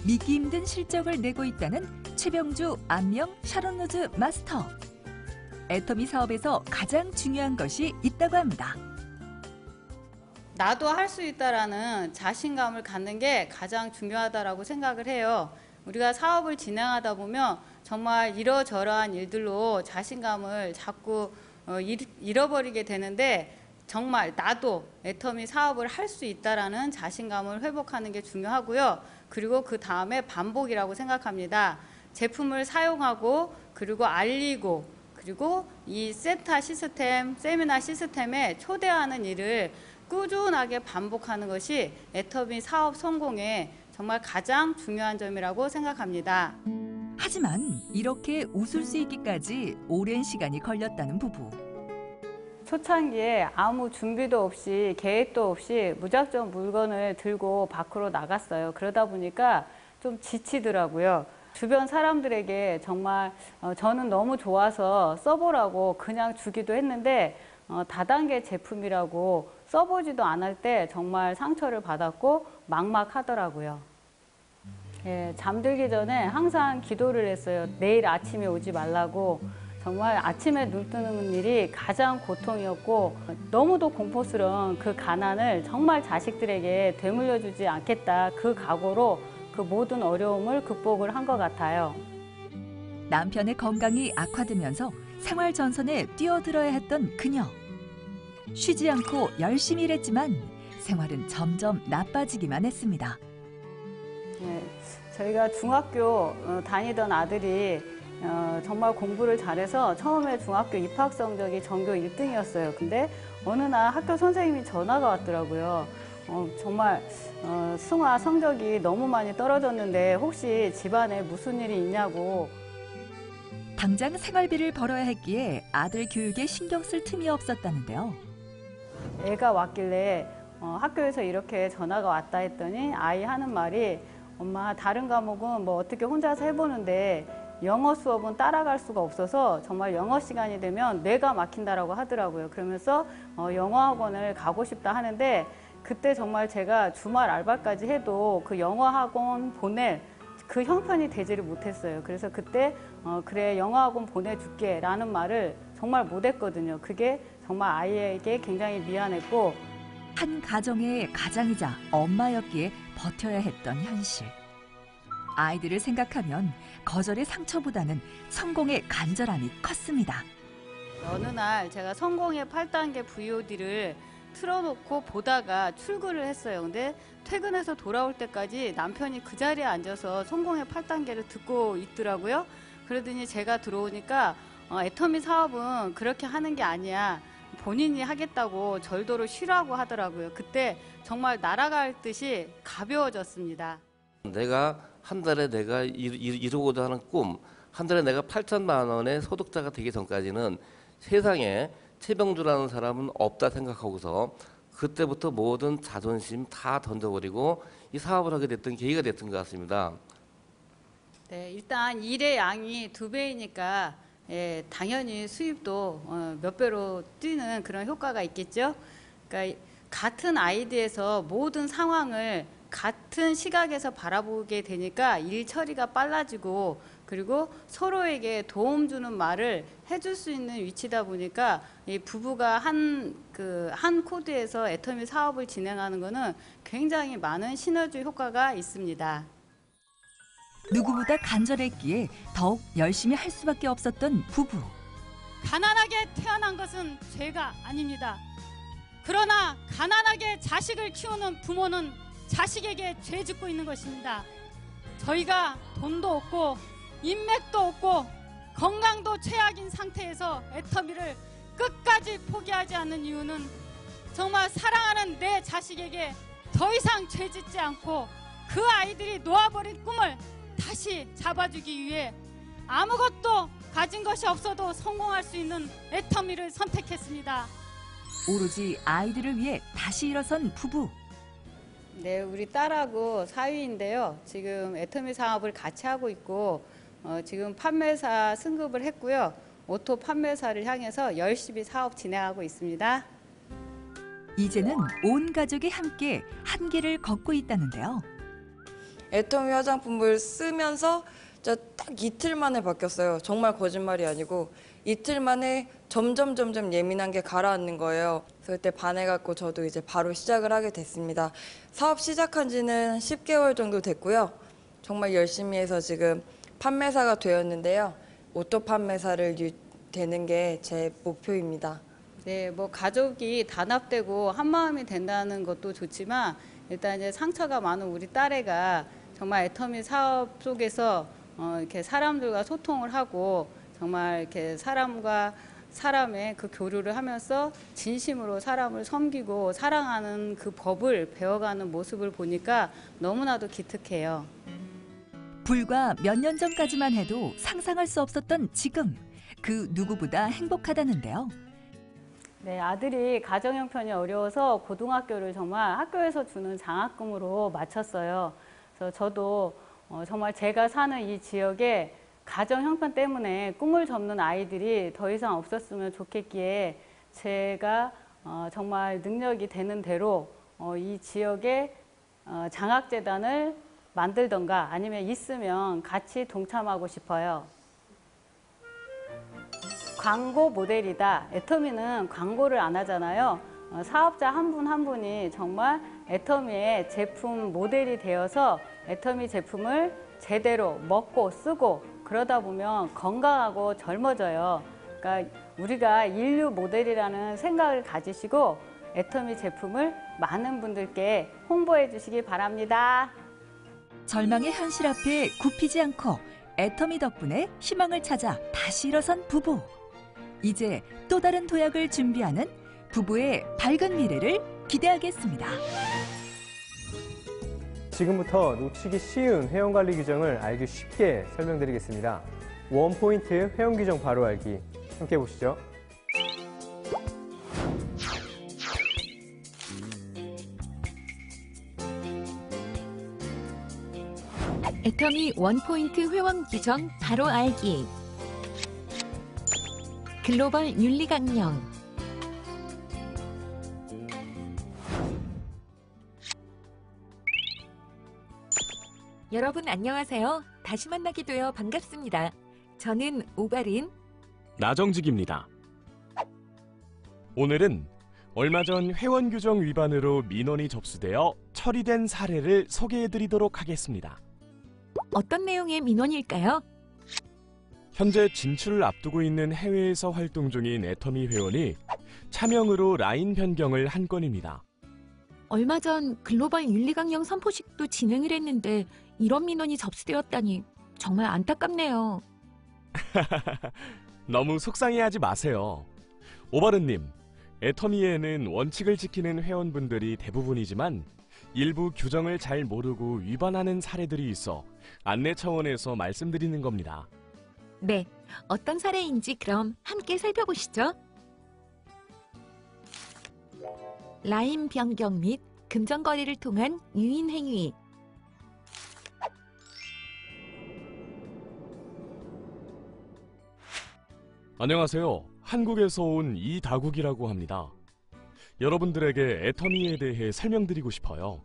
믿기 힘든 실적을 내고 있다는 최병주 안명 샤롯로즈 마스터. 애터미 사업에서 가장 중요한 것이 있다고 합니다. 나도 할 수 있다라는 자신감을 갖는 게 가장 중요하다라고 생각을 해요. 우리가 사업을 진행하다 보면 정말 이러저러한 일들로 자신감을 자꾸 잃어버리게 되는데, 정말 나도 애터미 사업을 할 수 있다라는 자신감을 회복하는 게 중요하고요. 그리고 그 다음에 반복이라고 생각합니다. 제품을 사용하고 그리고 알리고 그리고 이 세타 시스템, 세미나 시스템에 초대하는 일을 꾸준하게 반복하는 것이 애터미 사업 성공에 정말 가장 중요한 점이라고 생각합니다. 하지만 이렇게 웃을 수 있기까지 오랜 시간이 걸렸다는 부부. 초창기에 아무 준비도 없이 계획도 없이 무작정 물건을 들고 밖으로 나갔어요. 그러다 보니까 좀 지치더라고요. 주변 사람들에게 정말 저는 너무 좋아서 써보라고 그냥 주기도 했는데 다단계 제품이라고 써보지도 않을 때 정말 상처를 받았고 막막하더라고요. 예, 잠들기 전에 항상 기도를 했어요. 내일 아침에 오지 말라고. 정말 아침에 눈 뜨는 일이 가장 고통이었고 너무도 공포스러운 그 가난을 정말 자식들에게 되물려주지 않겠다. 그 각오로 그 모든 어려움을 극복을 한 것 같아요. 남편의 건강이 악화되면서 생활 전선에 뛰어들어야 했던 그녀. 쉬지 않고 열심히 일했지만 생활은 점점 나빠지기만 했습니다. 네, 저희가 중학교 다니던 아들이 정말 공부를 잘해서 처음에 중학교 입학 성적이 전교 1등이었어요. 근데 어느 날 학교 선생님이 전화가 왔더라고요. 정말 승화 성적이 너무 많이 떨어졌는데 혹시 집안에 무슨 일이 있냐고. 당장 생활비를 벌어야 했기에 아들 교육에 신경 쓸 틈이 없었다는데요. 애가 왔길래 학교에서 이렇게 전화가 왔다 했더니 아이 하는 말이 엄마 다른 과목은 뭐 어떻게 혼자서 해보는데 영어 수업은 따라갈 수가 없어서 정말 영어 시간이 되면 뇌가 막힌다라고 하더라고요. 그러면서 영어 학원을 가고 싶다 하는데 그때 정말 제가 주말 알바까지 해도 그 영어 학원 보낼 그 형편이 되지를 못했어요. 그래서 그때 그래 영어 학원 보내줄게 라는 말을 정말 못했거든요. 그게 정말 아이에게 굉장히 미안했고 한 가정의 가장이자 엄마였기에 버텨야 했던 현실. 아이들을 생각하면 거절의 상처보다는 성공의 간절함이 컸습니다. 어느 날 제가 성공의 8단계 VOD를 틀어놓고 보다가 출근을 했어요. 근데 퇴근해서 돌아올 때까지 남편이 그 자리에 앉아서 성공의 8단계를 듣고 있더라고요. 그러더니 제가 들어오니까 애터미 사업은 그렇게 하는 게 아니야. 본인이 하겠다고 절도로 쉬라고 하더라고요. 그때 정말 날아갈 듯이 가벼워졌습니다. 내가 한 달에 내가 이루고자 하는 꿈, 한 달에 내가 8천만 원의 소득자가 되기 전까지는 세상에 최병주라는 사람은 없다 생각하고서 그때부터 모든 자존심 다 던져버리고 이 사업을 하게 됐던 계기가 됐던 것 같습니다. 네, 일단 일의 양이 2배이니까 예, 당연히 수입도 몇 배로 뛰는 그런 효과가 있겠죠. 그러니까 같은 아이디에서 모든 상황을 같은 시각에서 바라보게 되니까 일 처리가 빨라지고 그리고 서로에게 도움 주는 말을 해줄 수 있는 위치다 보니까 이 부부가 한 코드에서 애터미 사업을 진행하는 것은 굉장히 많은 시너지 효과가 있습니다. 누구보다 간절했기에 더욱 열심히 할 수밖에 없었던 부부. 가난하게 태어난 것은 죄가 아닙니다. 그러나 가난하게 자식을 키우는 부모는 자식에게 죄 짓고 있는 것입니다. 저희가 돈도 없고 인맥도 없고 건강도 최악인 상태에서 애터미를 끝까지 포기하지 않는 이유는 정말 사랑하는 내 자식에게 더 이상 죄 짓지 않고 그 아이들이 놓아버린 꿈을 다시 잡아주기 위해 아무것도 가진 것이 없어도 성공할 수 있는 애터미를 선택했습니다. 오로지 아이들을 위해 다시 일어선 부부. 네, 우리 딸하고 사위인데요. 지금 애터미 사업을 같이 하고 있고 지금 판매사 승급을 했고요. 오토 판매사를 향해서 열심히 사업 진행하고 있습니다. 이제는 온 가족이 함께 한 길을 걷고 있다는데요. 애터미 화장품을 쓰면서 딱 이틀 만에 바뀌었어요. 정말 거짓말이 아니고 이틀 만에 점점 예민한 게 가라앉는 거예요. 그래서 그때 반해갖고 저도 이제 바로 시작을 하게 됐습니다. 사업 시작한 지는 10개월 정도 됐고요. 정말 열심히 해서 지금 판매사가 되었는데요. 오토 판매사를 되는 게 제 목표입니다. 네, 뭐 가족이 단합되고 한 마음이 된다는 것도 좋지만 일단 이제 상처가 많은 우리 딸애가 정말 애터미 사업 속에서 이렇게 사람들과 소통을 하고 정말 이렇게 사람과 사람의 그 교류를 하면서 진심으로 사람을 섬기고 사랑하는 그 법을 배워가는 모습을 보니까 너무나도 기특해요. 불과 몇 년 전까지만 해도 상상할 수 없었던 지금, 그 누구보다 행복하다는데요. 네, 아들이 가정 형편이 어려워서 고등학교를 정말 학교에서 주는 장학금으로 마쳤어요. 그래서 저도 정말 제가 사는 이 지역에 가정 형편 때문에 꿈을 접는 아이들이 더 이상 없었으면 좋겠기에 제가 정말 능력이 되는 대로 이 지역에 장학재단을 만들던가 아니면 있으면 같이 동참하고 싶어요. 광고 모델이다. 애터미는 광고를 안 하잖아요. 사업자 한 분 한 분이 정말 애터미의 제품 모델이 되어서 애터미 제품을 제대로 먹고 쓰고 그러다 보면 건강하고 젊어져요. 그러니까 우리가 인류 모델이라는 생각을 가지시고 애터미 제품을 많은 분들께 홍보해 주시기 바랍니다. 절망의 현실 앞에 굽히지 않고 애터미 덕분에 희망을 찾아 다시 일어선 부부. 이제 또 다른 도약을 준비하는 부부의 밝은 미래를 기대하겠습니다. 지금부터 놓치기 쉬운 회원관리 규정을 알기 쉽게 설명드리겠습니다. 원포인트 회원 규정 바로 알기 함께 보시죠. 애터미 원포인트 회원 규정 바로 알기. 글로벌 윤리 강령. 여러분 안녕하세요. 다시 만나게 되어 반갑습니다. 저는 오바린 나정직입니다. 오늘은 얼마 전 회원 규정 위반으로 민원이 접수되어 처리된 사례를 소개해드리도록 하겠습니다. 어떤 내용의 민원일까요? 현재 진출을 앞두고 있는 해외에서 활동 중인 애터미 회원이 차명으로 라인 변경을 한 건입니다. 얼마 전 글로벌 윤리 강령 선포식도 진행을 했는데 이런 민원이 접수되었다니 정말 안타깝네요. 너무 속상해하지 마세요. 오바른님, 애터미에는 원칙을 지키는 회원분들이 대부분이지만 일부 규정을 잘 모르고 위반하는 사례들이 있어 안내 차원에서 말씀드리는 겁니다. 네, 어떤 사례인지 그럼 함께 살펴보시죠. 라인 변경 및 금전거래를 통한 유인 행위. 안녕하세요. 한국에서 온 이다국이라고 합니다. 여러분들에게 애터미에 대해 설명드리고 싶어요.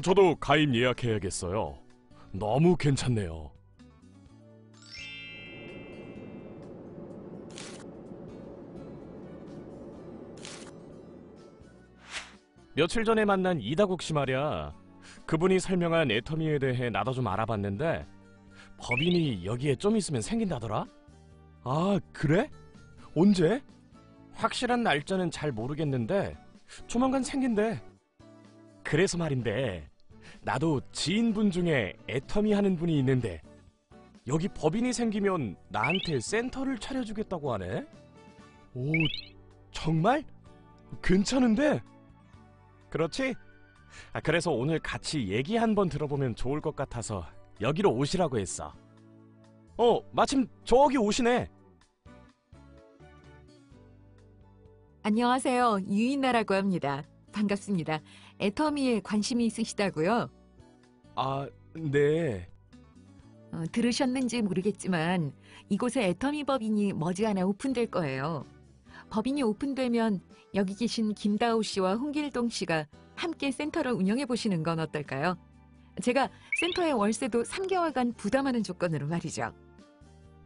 저도 가입 예약해야겠어요. 너무 괜찮네요. 며칠 전에 만난 이다국 씨 말이야. 그분이 설명한 애터미에 대해 나도 좀 알아봤는데 법인이 여기에 좀 있으면 생긴다더라? 아, 그래? 언제? 확실한 날짜는 잘 모르겠는데 조만간 생긴대. 그래서 말인데 나도 지인분 중에 애터미 하는 분이 있는데 여기 법인이 생기면 나한테 센터를 차려주겠다고 하네? 오, 정말? 괜찮은데? 그렇지? 그래서 오늘 같이 얘기 한번 들어보면 좋을 것 같아서 여기로 오시라고 했어. 마침 저기 오시네. 안녕하세요. 유인나라고 합니다. 반갑습니다. 애터미에 관심이 있으시다고요? 아, 네. 들으셨는지 모르겠지만 이곳에 애터미 법인이 머지않아 오픈될 거예요. 법인이 오픈되면 여기 계신 김다호 씨와 홍길동 씨가 함께 센터를 운영해 보시는 건 어떨까요? 제가 센터의 월세도 3개월간 부담하는 조건으로 말이죠.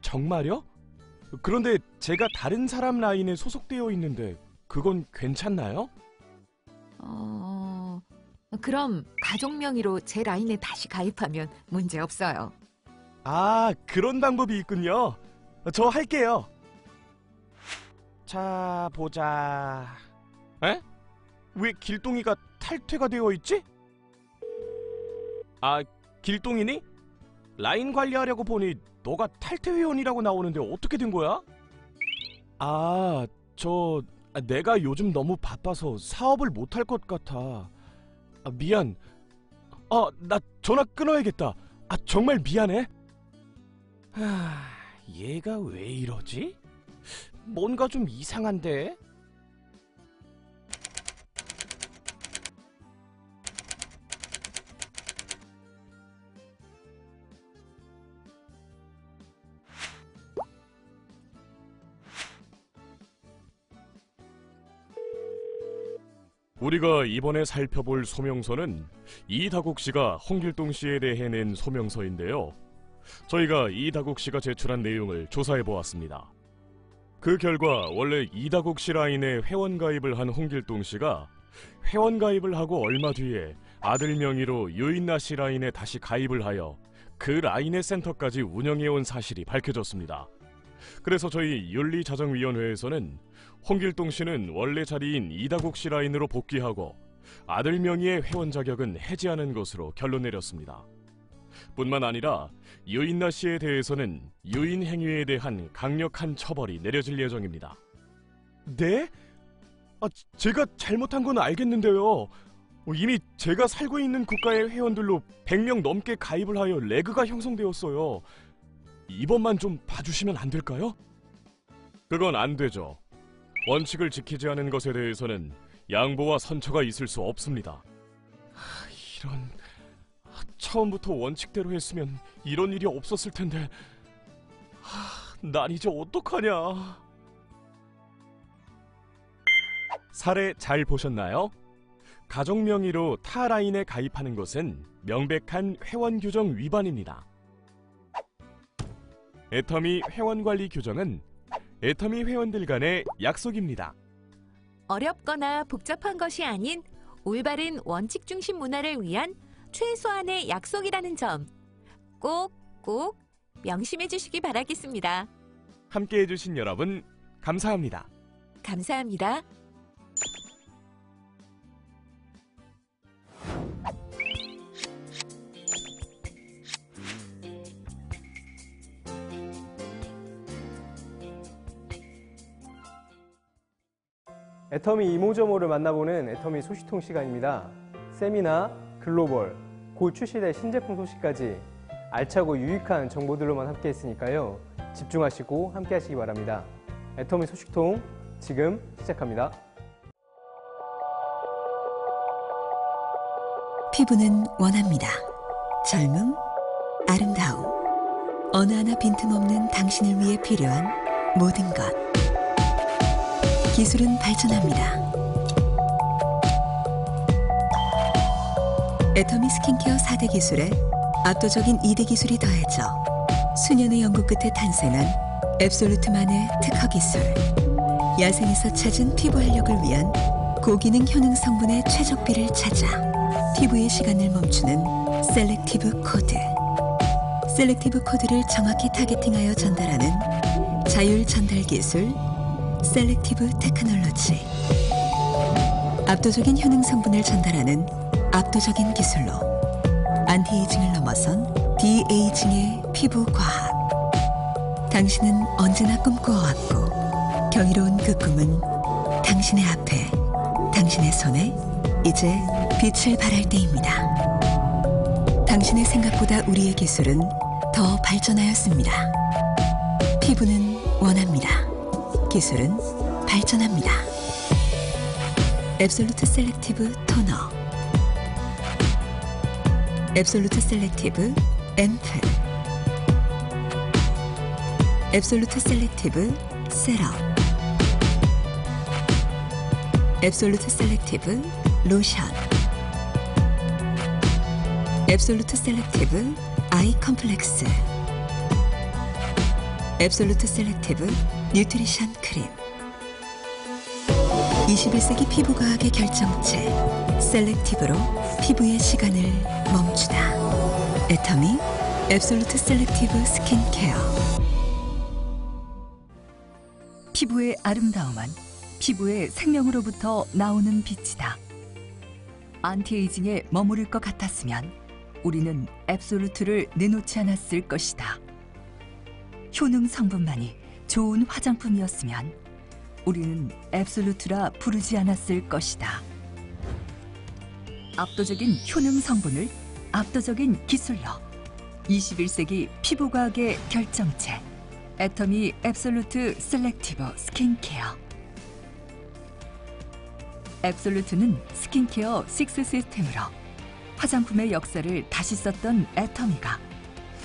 정말요? 그런데 제가 다른 사람 라인에 소속되어 있는데 그건 괜찮나요? 그럼 가족 명의로 제 라인에 다시 가입하면 문제 없어요. 아, 그런 방법이 있군요. 저 할게요. 자, 보자. 에? 왜 길동이가 탈퇴가 되어 있지? 아, 길동이니? 라인 관리하려고 보니 너가 탈퇴 회원이라고 나오는데 어떻게 된 거야? 아, 내가 요즘 너무 바빠서 사업을 못할 것 같아. 미안. 나 전화 끊어야겠다. 정말 미안해. 얘가 왜 이러지? 뭔가 좀 이상한데? 우리가 이번에 살펴볼 소명서는 이다국 씨가 홍길동 씨에 대해 낸 소명서인데요. 저희가 이다국 씨가 제출한 내용을 조사해 보았습니다. 그 결과 원래 이다국 씨 라인에 회원 가입을 한 홍길동 씨가 회원 가입을 하고 얼마 뒤에 아들 명의로 유인나 씨 라인에 다시 가입을 하여 그 라인의 센터까지 운영해온 사실이 밝혀졌습니다. 그래서 저희 윤리자정위원회에서는 홍길동 씨는 원래 자리인 이다국 씨 라인으로 복귀하고 아들 명의의 회원 자격은 해지하는 것으로 결론 내렸습니다. 뿐만 아니라 유인나 씨에 대해서는 유인 행위에 대한 강력한 처벌이 내려질 예정입니다. 네? 제가 잘못한 건 알겠는데요. 이미 제가 살고 있는 국가의 회원들로 100명 넘게 가입을 하여 레그가 형성되었어요. 이번만 좀 봐주시면 안 될까요? 그건 안 되죠. 원칙을 지키지 않은 것에 대해서는 양보와 선처가 있을 수 없습니다. 이런... 처음부터 원칙대로 했으면 이런 일이 없었을 텐데... 난 이제 어떡하냐... 사례 잘 보셨나요? 가족 명의로 타 라인에 가입하는 것은 명백한 회원 규정 위반입니다. 애터미 회원관리 규정은 애터미 회원들 간의 약속입니다. 어렵거나 복잡한 것이 아닌 올바른 원칙 중심 문화를 위한 최소한의 약속이라는 점 꼭 명심해 주시기 바라겠습니다. 함께해 주신 여러분 감사합니다. 감사합니다. 애터미 이모저모를 만나보는 애터미 소식통 시간입니다. 세미나, 글로벌, 곧 출시될 신제품 소식까지 알차고 유익한 정보들로만 함께 했으니까요. 집중하시고 함께 하시기 바랍니다. 애터미 소식통 지금 시작합니다. 피부는 원합니다. 젊음, 아름다움. 어느 하나 빈틈없는 당신을 위해 필요한 모든 것. 기술은 발전합니다. 애터미 스킨케어 4대 기술에 압도적인 2대 기술이 더해져 수년의 연구 끝에 탄생한 앱솔루트만의 특허 기술. 야생에서 찾은 피부 활력을 위한 고기능 효능 성분의 최적비를 찾아 피부의 시간을 멈추는 셀렉티브 코드. 셀렉티브 코드를 정확히 타겟팅하여 전달하는 자율 전달 기술 셀렉티브 테크놀로지. 압도적인 효능 성분을 전달하는 압도적인 기술로 안티에이징을 넘어선 디에이징의 피부 과학. 당신은 언제나 꿈꿔왔고 경이로운 그 꿈은 당신의 앞에, 당신의 손에 이제 빛을 발할 때입니다. 당신의 생각보다 우리의 기술은 더 발전하였습니다. 피부는 원합니다. 기술은 발전합니다. 앱솔루트 셀렉티브 토너, 앱솔루트 셀렉티브 앰플, 앱솔루트 셀렉티브 세럼, 앱솔루트 셀렉티브 로션, 앱솔루트 셀렉티브 아이 컴플렉스, 앱솔루트 셀렉티브 뉴트리션 크림. 21세기 피부과학의 결정체 셀렉티브로 피부의 시간을 멈추다. 애터미 앱솔루트 셀렉티브 스킨케어. 피부의 아름다움은 피부의 생명으로부터 나오는 빛이다. 안티에이징에 머무를 것 같았으면 우리는 앱솔루트를 내놓지 않았을 것이다. 효능 성분만이 좋은 화장품이었으면 우리는 앱솔루트라 부르지 않았을 것이다. 압도적인 효능 성분을 압도적인 기술로 21세기 피부과학의 결정체 애터미 앱솔루트 셀렉티브 스킨케어. 앱솔루트는 스킨케어 6 시스템으로 화장품의 역사를 다시 썼던 애터미가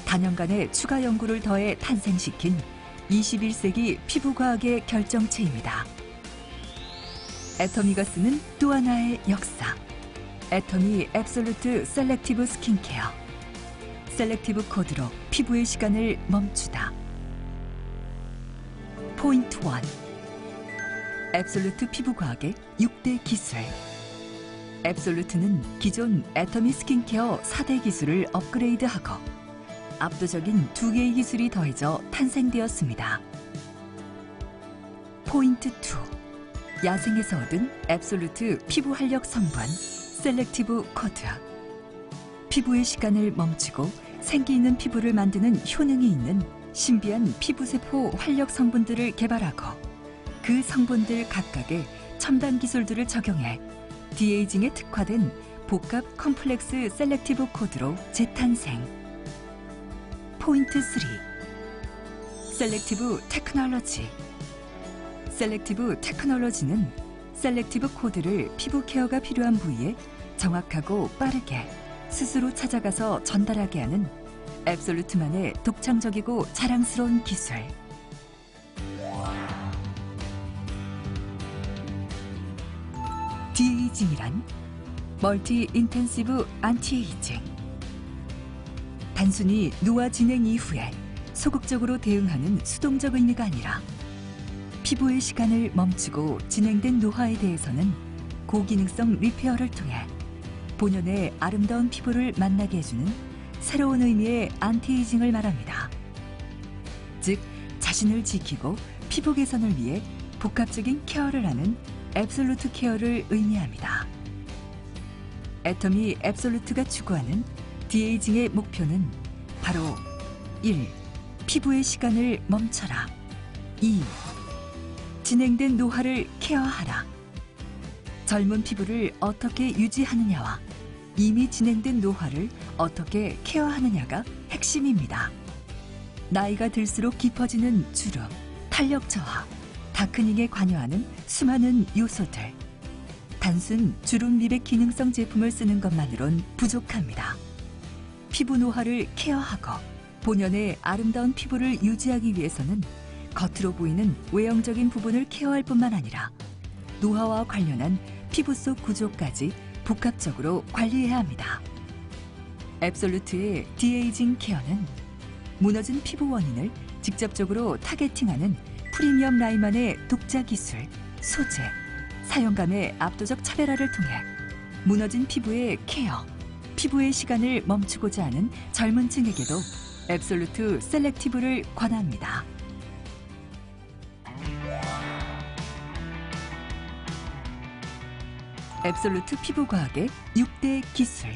단연간의 추가 연구를 더해 탄생시킨 21세기 피부과학의 결정체입니다. 애터미가 쓰는 또 하나의 역사. 애터미 앱솔루트 셀렉티브 스킨케어. 셀렉티브 코드로 피부의 시간을 멈추다. 포인트 1. 앱솔루트 피부과학의 6대 기술. 앱솔루트는 기존 애터미 스킨케어 4대 기술을 업그레이드하고 압도적인 2개의 기술이 더해져 탄생되었습니다. 포인트 2. 야생에서 얻은 앱솔루트 피부 활력 성분 셀렉티브 코드. 피부의 시간을 멈추고 생기 있는 피부를 만드는 효능이 있는 신비한 피부세포 활력 성분들을 개발하고 그 성분들 각각의 첨단 기술들을 적용해 디에이징에 특화된 복합 컴플렉스 셀렉티브 코드로 재탄생. 포인트 3. 셀렉티브 테크놀로지. 셀렉티브 테크놀로지는 셀렉티브 코드를 피부 케어가 필요한 부위에 정확하고 빠르게 스스로 찾아가서 전달하게 하는 앱솔루트만의 독창적이고 자랑스러운 기술. 디에이징이란 멀티 인텐시브 안티에이징. 단순히 노화 진행 이후에 소극적으로 대응하는 수동적 의미가 아니라 피부의 시간을 멈추고 진행된 노화에 대해서는 고기능성 리페어를 통해 본연의 아름다운 피부를 만나게 해주는 새로운 의미의 안티에이징을 말합니다. 즉, 자신을 지키고 피부 개선을 위해 복합적인 케어를 하는 앱솔루트 케어를 의미합니다. 애터미 앱솔루트가 추구하는 디에이징의 목표는 바로 1. 피부의 시간을 멈춰라. 2. 진행된 노화를 케어하라. 젊은 피부를 어떻게 유지하느냐와 이미 진행된 노화를 어떻게 케어하느냐가 핵심입니다. 나이가 들수록 깊어지는 주름, 탄력 저하, 다크닝에 관여하는 수많은 요소들. 단순 주름 미백 기능성 제품을 쓰는 것만으론 부족합니다. 피부 노화를 케어하고 본연의 아름다운 피부를 유지하기 위해서는 겉으로 보이는 외형적인 부분을 케어할 뿐만 아니라 노화와 관련한 피부 속 구조까지 복합적으로 관리해야 합니다. 앱솔루트의 디에이징 케어는 무너진 피부 원인을 직접적으로 타겟팅하는 프리미엄 라인만의 독자 기술, 소재, 사용감의 압도적 차별화를 통해 무너진 피부의 케어, 피부의 시간을 멈추고자 하는 젊은 층에게도 앱솔루트 셀렉티브를 권합니다. 앱솔루트 피부과학의 6대 기술.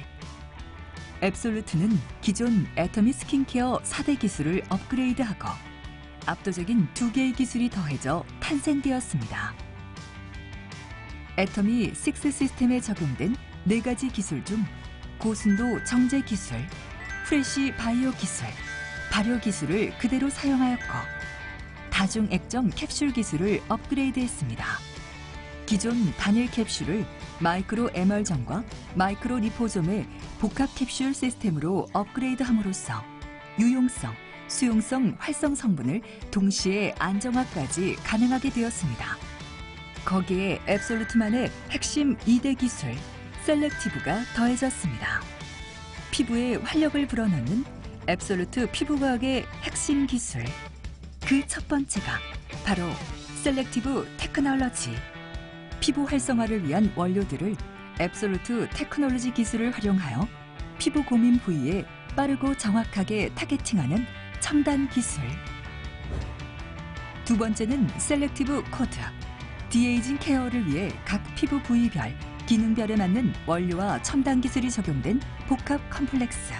앱솔루트는 기존 애터미 스킨케어 4대 기술을 업그레이드하고 압도적인 2개의 기술이 더해져 탄생되었습니다. 애터미 6 시스템에 적용된 4가지 기술 중 고순도 정제 기술, 프레시 바이오 기술, 발효 기술을 그대로 사용하였고 다중 액정 캡슐 기술을 업그레이드했습니다. 기존 단일 캡슐을 마이크로 에멀전과 마이크로 리포솜의 복합 캡슐 시스템으로 업그레이드함으로써 유용성, 수용성, 활성 성분을 동시에 안정화까지 가능하게 되었습니다. 거기에 앱솔루트만의 핵심 2대 기술, 셀렉티브가 더해졌습니다. 피부에 활력을 불어넣는 앱솔루트 피부과학의 핵심 기술. 그 첫 번째가 바로 셀렉티브 테크놀로지. 피부 활성화를 위한 원료들을 앱솔루트 테크놀로지 기술을 활용하여 피부 고민 부위에 빠르고 정확하게 타겟팅하는 첨단 기술. 두 번째는 셀렉티브 코드. 디에이징 케어를 위해 각 피부 부위별, 기능별에 맞는 원료와 첨단 기술이 적용된 복합 컴플렉스.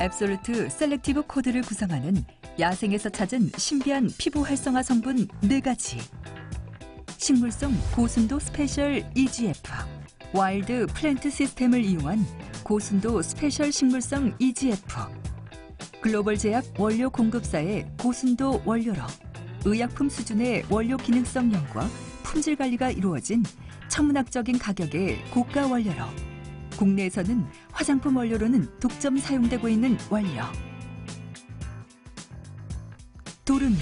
앱솔루트 셀렉티브 코드를 구성하는 야생에서 찾은 신비한 피부 활성화 성분 4가지. 식물성 고순도 스페셜 EGF, 와일드 플랜트 시스템을 이용한 고순도 스페셜 식물성 EGF, 글로벌 제약 원료 공급사의 고순도 원료로 의약품 수준의 원료 기능성 연구와 품질 관리가 이루어진 천문학적인 가격의 고가 원료로 국내에서는 화장품 원료로는 독점 사용되고 있는 원료. 도르민,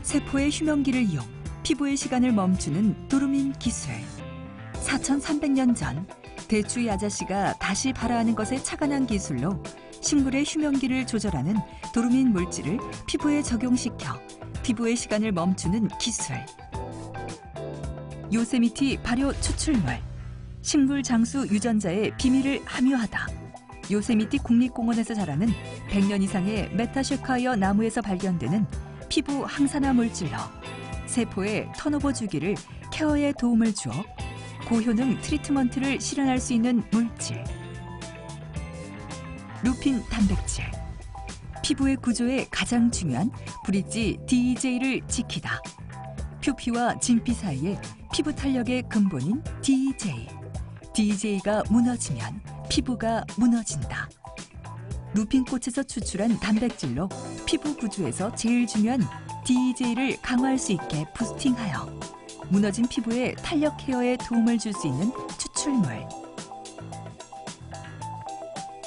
세포의 휴면기를 이용 피부의 시간을 멈추는 도르민 기술. 4,300년 전 대추이 아저씨가 다시 발화하는 것에 착안한 기술로 식물의 휴면기를 조절하는 도르민 물질을 피부에 적용시켜 피부의 시간을 멈추는 기술. 요세미티 발효 추출물, 식물 장수 유전자의 비밀을 함유하다. 요세미티 국립공원에서 자라는 100년 이상의 메타쉐카이어 나무에서 발견되는 피부 항산화 물질로 세포의 턴오버 주기를 케어에 도움을 주어 고효능 트리트먼트를 실현할 수 있는 물질. 루핀 단백질, 피부의 구조에 가장 중요한 브릿지 DJ를 지키다. 표피와 진피 사이에 피부 탄력의 근본인 DJ. DJ가 무너지면 피부가 무너진다. 루핀꽃에서 추출한 단백질로 피부 구조에서 제일 중요한 DJ를 강화할 수 있게 부스팅하여 무너진 피부의 탄력 케어에 도움을 줄 수 있는 추출물.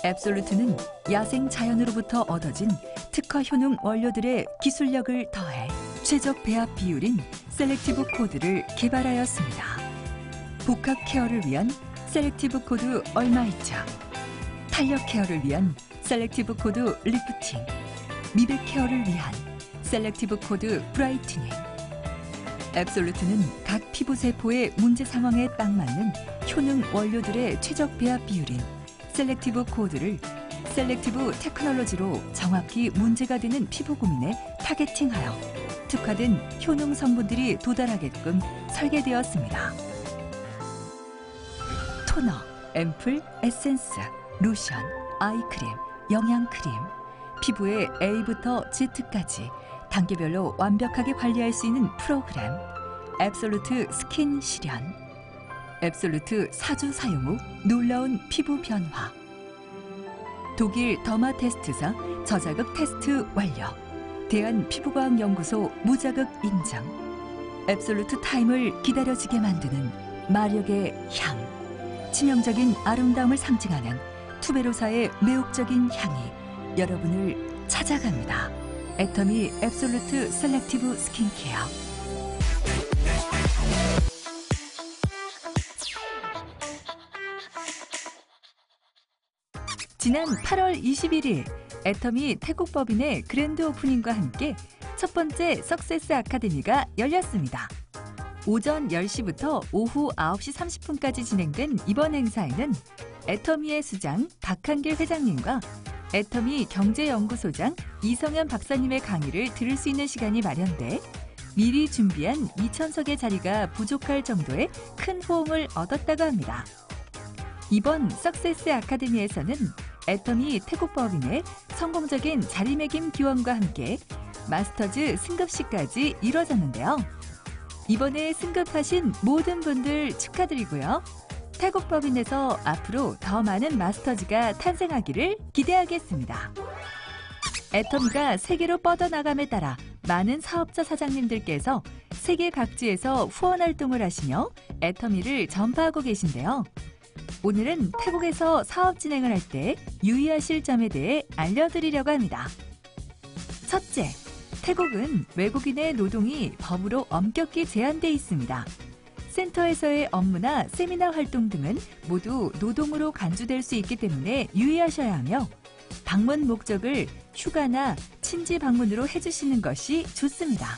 앱솔루트는 야생 자연으로부터 얻어진 특허 효능 원료들의 기술력을 더해 최적 배합 비율인 셀렉티브 코드를 개발하였습니다. 복합 케어를 위한 셀렉티브 코드 얼마이죠? 탄력 케어를 위한 셀렉티브 코드 리프팅, 미백 케어를 위한 셀렉티브 코드 브라이트닝. 앱솔루트는 각 피부 세포의 문제 상황에 딱 맞는 효능 원료들의 최적 배합 비율인 셀렉티브 코드를 셀렉티브 테크놀로지로 정확히 문제가 되는 피부 고민에 타겟팅하여 특화된 효능 성분들이 도달하게끔 설계되었습니다. 토너, 앰플, 에센스, 로션, 아이크림, 영양크림, 피부의 A부터 Z까지 단계별로 완벽하게 관리할 수 있는 프로그램 앱솔루트 스킨 실현. 앱솔루트 4주 사용 후 놀라운 피부 변화. 독일 더마테스트사 저자극 테스트 완료. 대한피부과학연구소 무자극 인정. 앱솔루트 타임을 기다려지게 만드는 마력의 향. 치명적인 아름다움을 상징하는 투베로사의 매혹적인 향이 여러분을 찾아갑니다. 애터미 앱솔루트 셀렉티브 스킨케어. 지난 8월 21일 애터미 태국법인의 그랜드 오프닝과 함께 첫 번째 석세스 아카데미가 열렸습니다. 오전 10시부터 오후 9시 30분까지 진행된 이번 행사에는 애터미의 수장 박한길 회장님과 애터미 경제연구소장 이성현 박사님의 강의를 들을 수 있는 시간이 마련돼 미리 준비한 2,000석의 자리가 부족할 정도의 큰 호응을 얻었다고 합니다. 이번 석세스 아카데미에서는 애터미 태국법인의 성공적인 자리매김 기원과 함께 마스터즈 승급식까지 이뤄졌는데요. 이번에 승급하신 모든 분들 축하드리고요. 태국법인에서 앞으로 더 많은 마스터즈가 탄생하기를 기대하겠습니다. 애터미가 세계로 뻗어나감에 따라 많은 사업자 사장님들께서 세계 각지에서 후원 활동을 하시며 애터미를 전파하고 계신데요. 오늘은 태국에서 사업 진행을 할 때 유의하실 점에 대해 알려드리려고 합니다. 첫째, 태국은 외국인의 노동이 법으로 엄격히 제한돼 있습니다. 센터에서의 업무나 세미나 활동 등은 모두 노동으로 간주될 수 있기 때문에 유의하셔야 하며 방문 목적을 휴가나 친지 방문으로 해주시는 것이 좋습니다.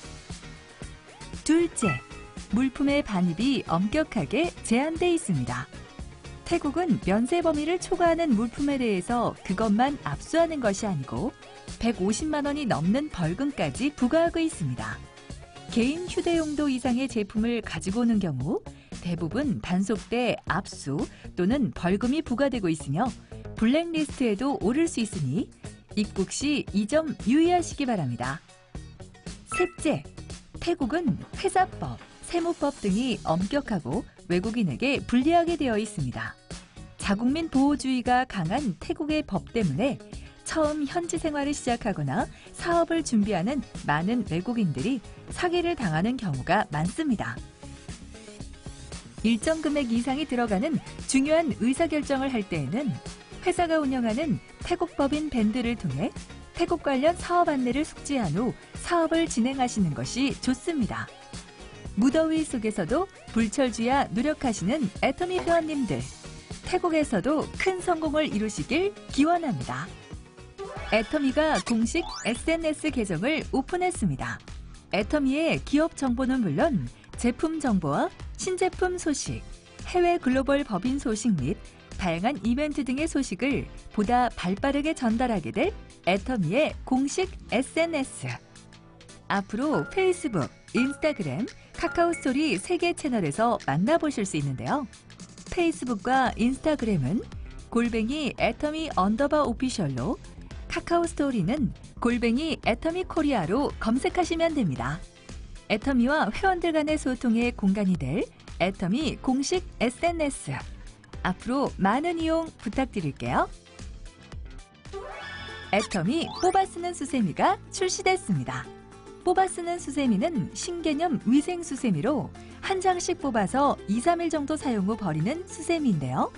둘째, 물품의 반입이 엄격하게 제한돼 있습니다. 태국은 면세 범위를 초과하는 물품에 대해서 그것만 압수하는 것이 아니고 150만 원이 넘는 벌금까지 부과하고 있습니다. 개인 휴대용도 이상의 제품을 가지고 오는 경우 대부분 단속돼 압수 또는 벌금이 부과되고 있으며 블랙리스트에도 오를 수 있으니 입국 시 이 점 유의하시기 바랍니다. 셋째, 태국은 회사법, 세무법 등이 엄격하고 외국인에게 불리하게 되어 있습니다. 자국민 보호주의가 강한 태국의 법 때문에 처음 현지 생활을 시작하거나 사업을 준비하는 많은 외국인들이 사기를 당하는 경우가 많습니다. 일정 금액 이상이 들어가는 중요한 의사결정을 할 때에는 회사가 운영하는 태국법인 밴드를 통해 태국 관련 사업 안내를 숙지한 후 사업을 진행하시는 것이 좋습니다. 무더위 속에서도 불철주야 노력하시는 애터미 회원님들, 태국에서도 큰 성공을 이루시길 기원합니다. 애터미가 공식 SNS 계정을 오픈했습니다. 애터미의 기업 정보는 물론 제품 정보와 신제품 소식, 해외 글로벌 법인 소식 및 다양한 이벤트 등의 소식을 보다 발빠르게 전달하게 될 애터미의 공식 SNS. 앞으로 페이스북, 인스타그램, 카카오스토리 3개 채널에서 만나보실 수 있는데요. 페이스북과 인스타그램은 @ 애터미_오피셜로 카카오 스토리는 골뱅이 애터미 코리아로 검색하시면 됩니다. 애터미와 회원들 간의 소통의 공간이 될 애터미 공식 SNS. 앞으로 많은 이용 부탁드릴게요. 애터미 뽑아 쓰는 수세미가 출시됐습니다. 뽑아 쓰는 수세미는 신개념 위생 수세미로 한 장씩 뽑아서 2, 3일 정도 사용 후 버리는 수세미인데요.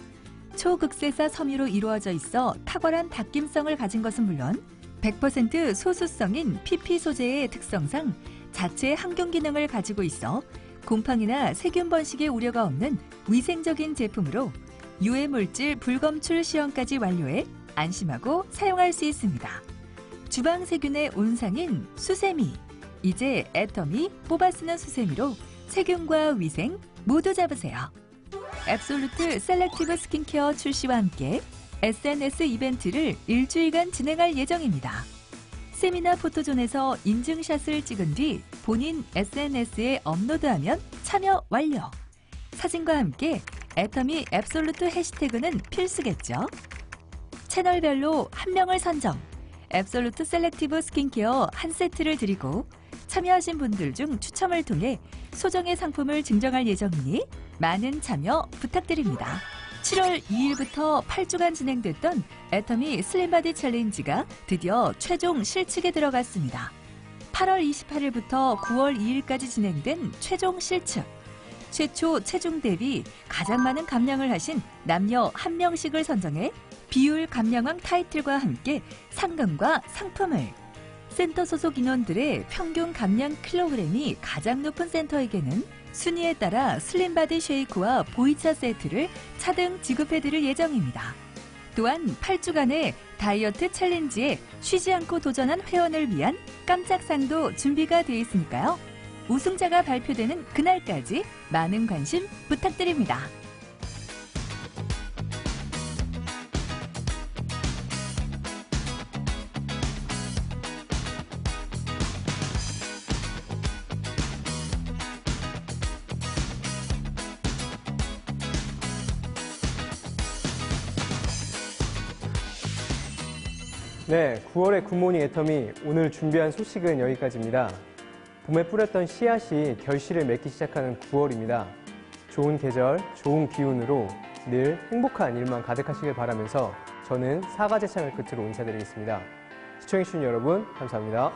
초극세사 섬유로 이루어져 있어 탁월한 닦임성을 가진 것은 물론 100% 소수성인 PP 소재의 특성상 자체 항균 기능을 가지고 있어 곰팡이나 세균 번식의 우려가 없는 위생적인 제품으로 유해 물질 불검출 시험까지 완료해 안심하고 사용할 수 있습니다. 주방 세균의 온상인 수세미. 이제 애터미 뽑아 쓰는 수세미로 세균과 위생 모두 잡으세요. 앱솔루트 셀렉티브 스킨케어 출시와 함께 SNS 이벤트를 일주일간 진행할 예정입니다. 세미나 포토존에서 인증샷을 찍은 뒤 본인 SNS에 업로드하면 참여 완료. 사진과 함께 애터미 앱솔루트 해시태그는 필수겠죠. 채널별로 한 명을 선정. 앱솔루트 셀렉티브 스킨케어 한 세트를 드리고 참여하신 분들 중 추첨을 통해 소정의 상품을 증정할 예정이니 많은 참여 부탁드립니다. 7월 2일부터 8주간 진행됐던 애터미 슬림바디 챌린지가 드디어 최종 실측에 들어갔습니다. 8월 28일부터 9월 2일까지 진행된 최종 실측. 최초 체중 대비 가장 많은 감량을 하신 남녀 1명씩을 선정해 비율 감량왕 타이틀과 함께 상금과 상품을. 센터 소속 인원들의 평균 감량 킬로그램이 가장 높은 센터에게는 순위에 따라 슬림바디 쉐이크와 보이차 세트를 차등 지급해드릴 예정입니다. 또한 8주간의 다이어트 챌린지에 쉬지 않고 도전한 회원을 위한 깜짝 상도 준비가 되어 있으니까요. 우승자가 발표되는 그날까지 많은 관심 부탁드립니다. 네, 9월의 굿모닝 애터미 오늘 준비한 소식은 여기까지입니다. 봄에 뿌렸던 씨앗이 결실을 맺기 시작하는 9월입니다. 좋은 계절, 좋은 기운으로 늘 행복한 일만 가득하시길 바라면서 저는 사과제창을 끝으로 인사드리겠습니다. 시청해주신 여러분 감사합니다.